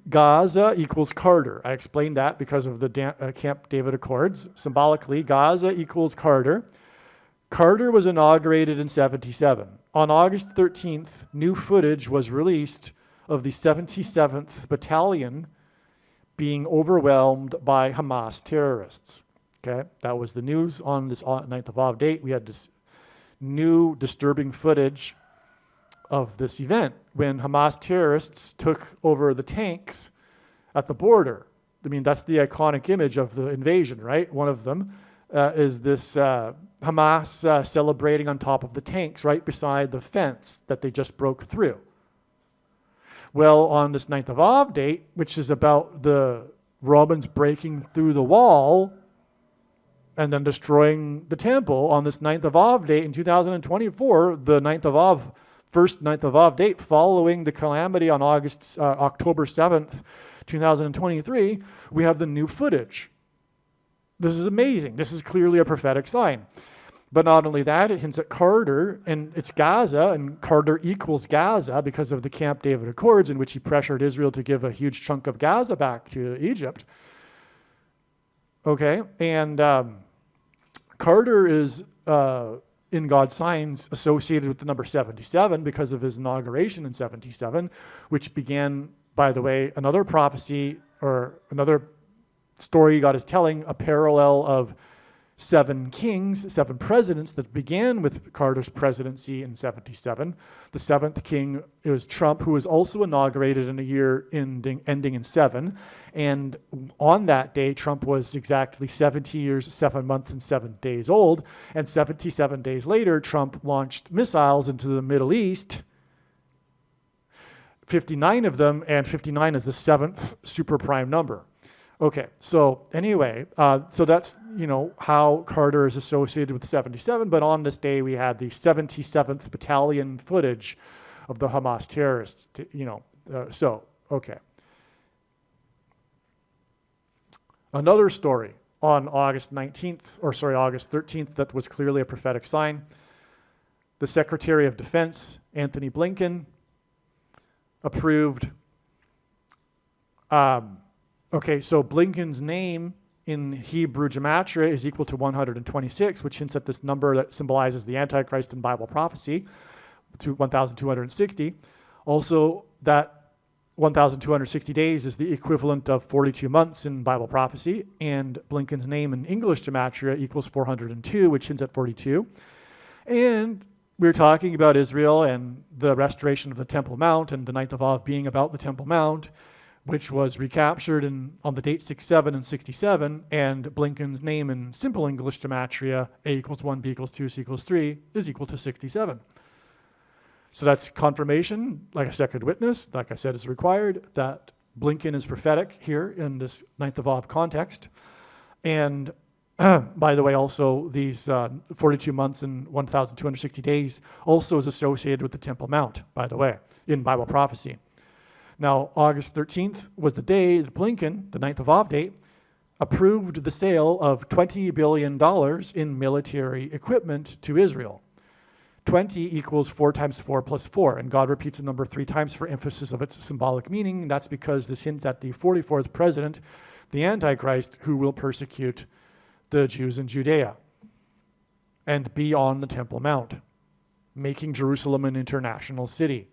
S2: Gaza equals Carter. I explained that because of the Camp David Accords. Symbolically, Gaza equals Carter. Carter was inaugurated in 77. On August 13th, new footage was released of the 77th Battalion being overwhelmed by Hamas terrorists. Okay, that was the news on this 9th of Av date. We had this new disturbing footage of this event when Hamas terrorists took over the tanks at the border. I mean, that's the iconic image of the invasion, right? One of them is this Hamas celebrating on top of the tanks right beside the fence that they just broke through. Well, on this 9th of Av date, which is about the Romans breaking through the wall and then destroying the temple, on this 9th of Av date in 2024, the 9th of Av, first 9th of Av date following the calamity on October 7th, 2023, we have the new footage. This is amazing. This is clearly a prophetic sign. But not only that, it hints at Carter, and it's Gaza, and Carter equals Gaza because of the Camp David Accords, in which he pressured Israel to give a huge chunk of Gaza back to Egypt. Okay, and Carter is, in God's signs, associated with the number 77 because of his inauguration in 77, which began, by the way, another prophecy or another story God is telling, a parallel of 7 kings, 7 presidents that began with Carter's presidency in 77. The 7th king was Trump, who was also inaugurated in a year ending in 7. And on that day, Trump was exactly 70 years, 7 months, and 7 days old. And 77 days later, Trump launched missiles into the Middle East, 59 of them, and 59 is the 7th super prime number. Okay, so anyway, so that's, how Carter is associated with 77, but on this day we had the 77th Battalion footage of the Hamas terrorists, okay. Another story on August 13th, that was clearly a prophetic sign. The Secretary of Defense, Anthony Blinken, approved. So Blinken's name in Hebrew gematria is equal to 126, which hints at this number that symbolizes the Antichrist in Bible prophecy, to 1,260. Also, that 1,260 days is the equivalent of 42 months in Bible prophecy, and Blinken's name in English gematria equals 402, which hints at 42. And we're talking about Israel and the restoration of the Temple Mount, and the Ninth of Av being about the Temple Mount, which was recaptured on the date 67 and 67, and Blinken's name in simple English gematria, A equals 1, B equals 2, C equals 3, is equal to 67. So that's confirmation, like a second witness, like I said, is required, that Blinken is prophetic here in this Ninth of Av context. And by the way, also these 42 months and 1,260 days also is associated with the Temple Mount, by the way, in Bible prophecy. Now, August 13th was the day that Blinken, the Ninth of Av date, approved the sale of $20 billion in military equipment to Israel. 20 equals 4 times 4 plus 4, and God repeats the number 3 times for emphasis of its symbolic meaning. That's because this hints at the 44th president, the Antichrist, who will persecute the Jews in Judea and be on the Temple Mount, making Jerusalem an international city.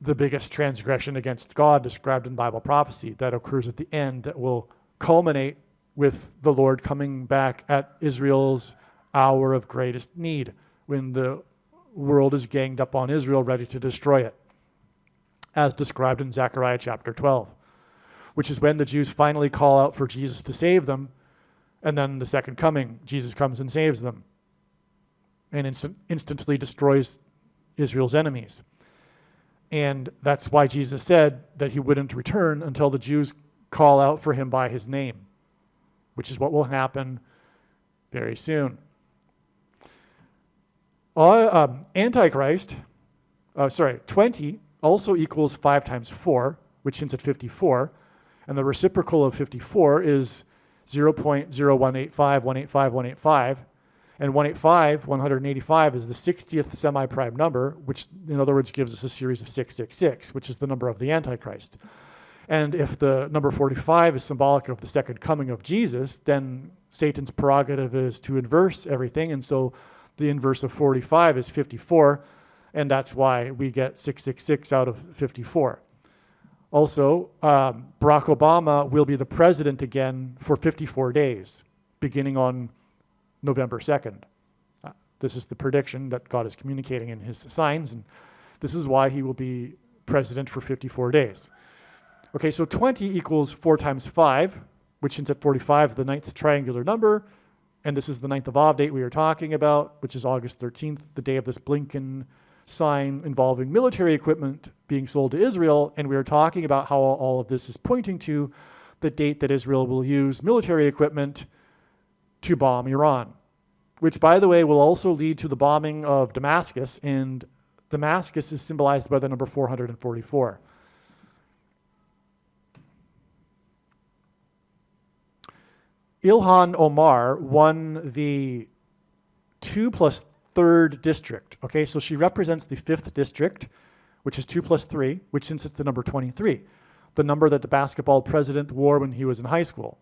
S2: The biggest transgression against God described in Bible prophecy that occurs at the end, that will culminate with the Lord coming back at Israel's hour of greatest need, when the world is ganged up on Israel, ready to destroy it, as described in Zechariah chapter 12, which is when the Jews finally call out for Jesus to save them, and then the second coming, Jesus comes and saves them and instantly destroys Israel's enemies. And that's why Jesus said that he wouldn't return until the Jews call out for him by his name, which is what will happen very soon. Antichrist, 20 also equals 5 times 4, which hints at 54. And the reciprocal of 54 is 0.0185, 185, 185. And 185 is the 60th semi-prime number, which in other words gives us a series of 666, which is the number of the Antichrist. And if the number 45 is symbolic of the second coming of Jesus, then Satan's prerogative is to inverse everything. And so the inverse of 45 is 54, and that's why we get 666 out of 54. Also, Barack Obama will be the president again for 54 days, beginning on November 2nd. This is the prediction that God is communicating in his signs, and this is why he will be president for 54 days. Okay, so 20 equals 4 times 5, which hints at 45, the ninth triangular number, and this is the Ninth of Av date we are talking about, which is August 13th, the day of this Blinken sign involving military equipment being sold to Israel, and we are talking about how all of this is pointing to the date that Israel will use military equipment to bomb Iran, which, by the way, will also lead to the bombing of Damascus, and Damascus is symbolized by the number 444. Ilhan Omar won the 2 plus 3rd district. Okay, so she represents the 5th district, which is 2 plus 3, which hints at the number 23, the number that the basketball president wore when he was in high school.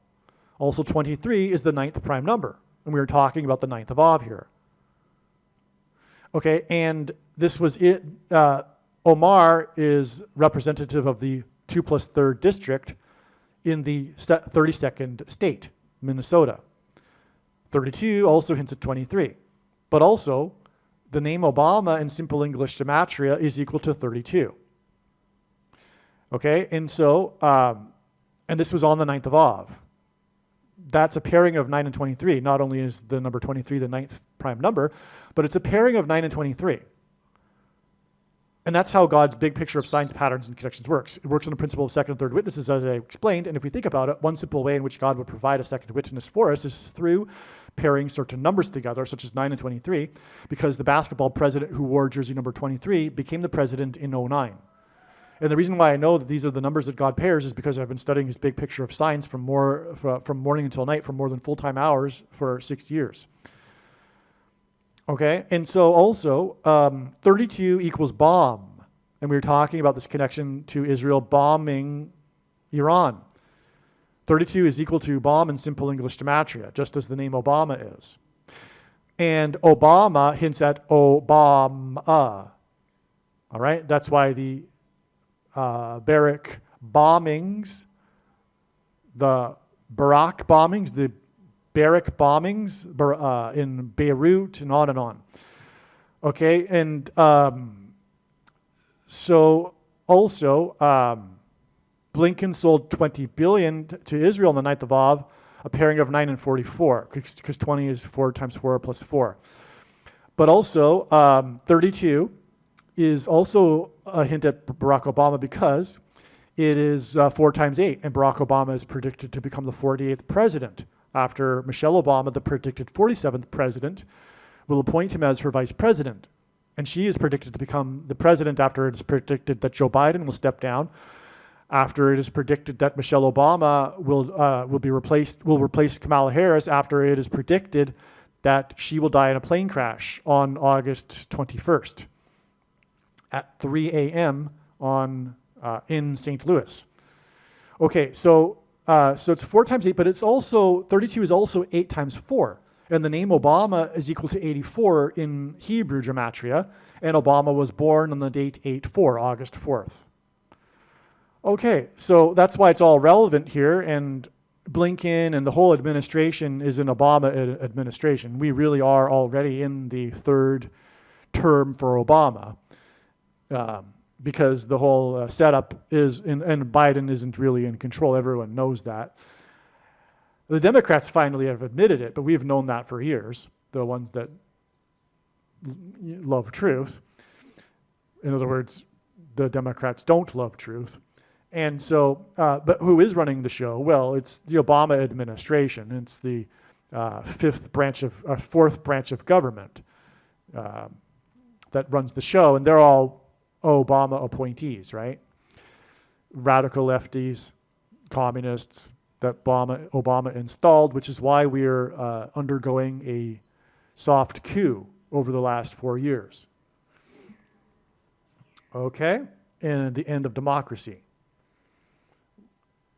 S2: Also, 23 is the 9th prime number, and we were talking about the 9th of Av here. Okay, and this was it. Omar is representative of the 2 plus 3rd district in the 32nd state, Minnesota. 32 also hints at 23. But also, the name Obama in simple English gematria is equal to 32. Okay, and so, and this was on the 9th of Av. That's a pairing of 9 and 23. Not only is the number 23 the 9th prime number, but it's a pairing of 9 and 23. And that's how God's big picture of signs, patterns, and connections works. It works on the principle of second and third witnesses, as I explained. And if we think about it, one simple way in which God would provide a second witness for us is through pairing certain numbers together, such as 9 and 23, because the basketball president who wore jersey number 23 became the president in '09. And the reason why I know that these are the numbers that God pairs is because I've been studying his big picture of signs from morning until night for more than full-time hours for 6 years. Okay, and so also 32 equals bomb. And we were talking about this connection to Israel bombing Iran. 32 is equal to bomb in simple English gematria, just as the name Obama is. And Obama hints at Obama. All right, that's why the Barak bombings, the Barak bombings, the Barak bombings in Beirut and on and on. Okay, and so also Blinken sold $20 billion to Israel on the 9th of Av, a pairing of 9 and 44, because 20 is 4 times 4 plus 4. But also 32 is also a hint at Barack Obama because it is 4 times 8, and Barack Obama is predicted to become the 48th president after Michelle Obama, the predicted 47th president, will appoint him as her vice president. And she is predicted to become the president after it is predicted that Joe Biden will step down, after it is predicted that Michelle Obama will replace Kamala Harris, after it is predicted that she will die in a plane crash on August 21st at 3 a.m. in St. Louis. Okay, so it's 4 times 8, but it's also 32 is also 8 times 4. And the name Obama is equal to 84 in Hebrew gematria, and Obama was born on the date 8/4, August 4th. Okay, so that's why it's all relevant here, and Blinken and the whole administration is an Obama administration. We really are already in the third term for Obama, because the whole setup is, and Biden isn't really in control. Everyone knows that. The Democrats finally have admitted it, but we've known that for years, the ones that love truth. In other words, the Democrats don't love truth. And so, but who is running the show? Well, it's the Obama administration. It's the fourth branch of government that runs the show, and they're all Obama appointees, right? Radical lefties, communists that Obama installed, which is why we're undergoing a soft coup over the last 4 years. Okay, and the end of democracy.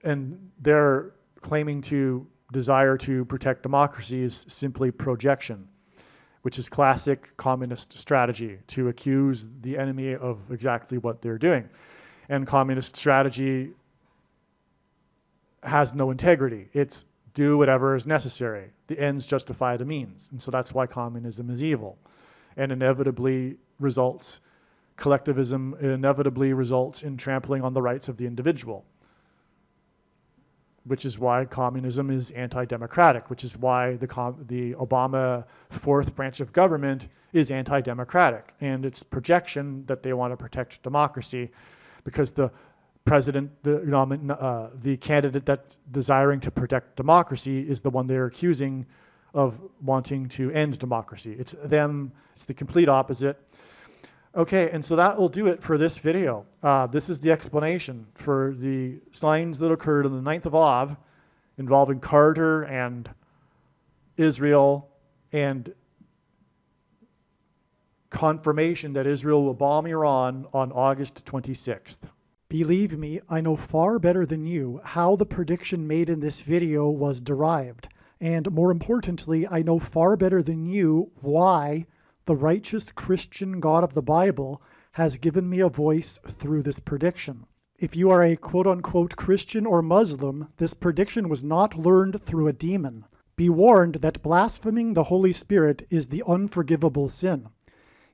S2: And their claiming to desire to protect democracy is simply projection, which is classic communist strategy, to accuse the enemy of exactly what they're doing. And communist strategy has no integrity. It's do whatever is necessary. The ends justify the means. And so that's why communism is evil. And collectivism inevitably results in trampling on the rights of the individual, which is why communism is anti-democratic, which is why the Obama fourth branch of government is anti-democratic. And it's projection that they want to protect democracy, because the president, the candidate that's desiring to protect democracy is the one they're accusing of wanting to end democracy. It's them, it's the complete opposite. Okay, and so that will do it for this video. This is the explanation for the signs that occurred on the 9th of Av involving Carter and Israel, and confirmation that Israel will bomb Iran on August 26th.
S1: Believe me, I know far better than you how the prediction made in this video was derived. And more importantly, I know far better than you why the righteous Christian God of the Bible has given me a voice through this prediction. If you are a quote-unquote Christian or Muslim, this prediction was not learned through a demon. Be warned that blaspheming the Holy Spirit is the unforgivable sin.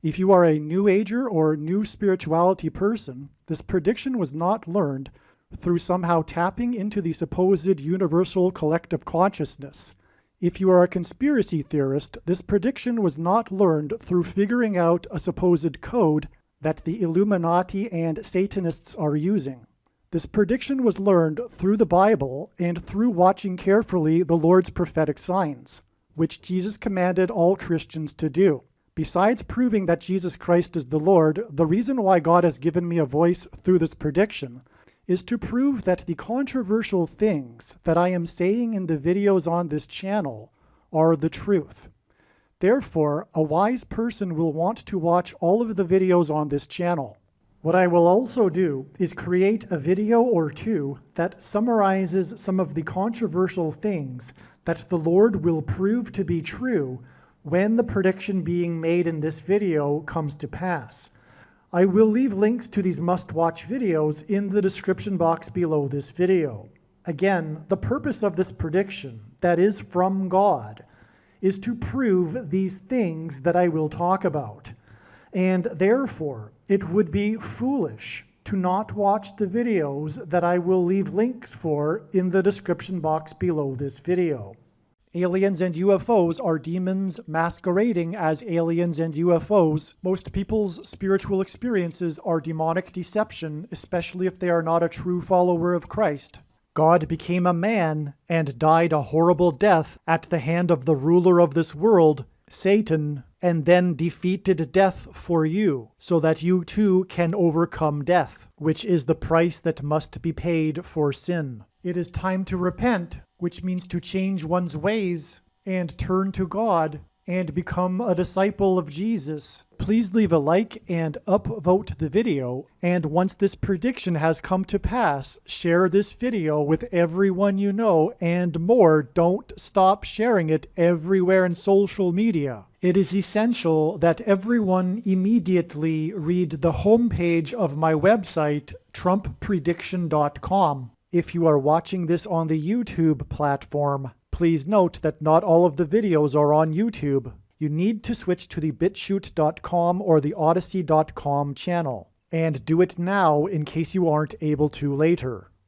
S1: If you are a New Ager or New Spirituality person, this prediction was not learned through somehow tapping into the supposed universal collective consciousness. If you are a conspiracy theorist, this prediction was not learned through figuring out a supposed code that the Illuminati and Satanists are using. This prediction was learned through the Bible and through watching carefully the Lord's prophetic signs, which Jesus commanded all Christians to do. Besides proving that Jesus Christ is the Lord, the reason why God has given me a voice through this prediction is to prove that the controversial things that I am saying in the videos on this channel are the truth. Therefore, a wise person will want to watch all of the videos on this channel. What I will also do is create a video or two that summarizes some of the controversial things that the Lord will prove to be true when the prediction being made in this video comes to pass. I will leave links to these must-watch videos in the description box below this video. Again, the purpose of this prediction, that is from God, is to prove these things that I will talk about. And therefore, it would be foolish to not watch the videos that I will leave links for in the description box below this video. Aliens and UFOs are demons masquerading as aliens and UFOs. Most people's spiritual experiences are demonic deception, especially if they are not a true follower of Christ. God became a man and died a horrible death at the hand of the ruler of this world, Satan, and then defeated death for you, so that you too can overcome death, which is the price that must be paid for sin. It is time to repent, which means to change one's ways and turn to God and become a disciple of Jesus. Please leave a like and upvote the video, and once this prediction has come to pass, share this video with everyone you know, and more, don't stop sharing it everywhere in social media. It is essential that everyone immediately read the homepage of my website, TrumpPrediction.com. If you are watching this on the YouTube platform, please note that not all of the videos are on YouTube. You need to switch to the BitChute.com or the Odyssey.com channel. And do it now in case you aren't able to later.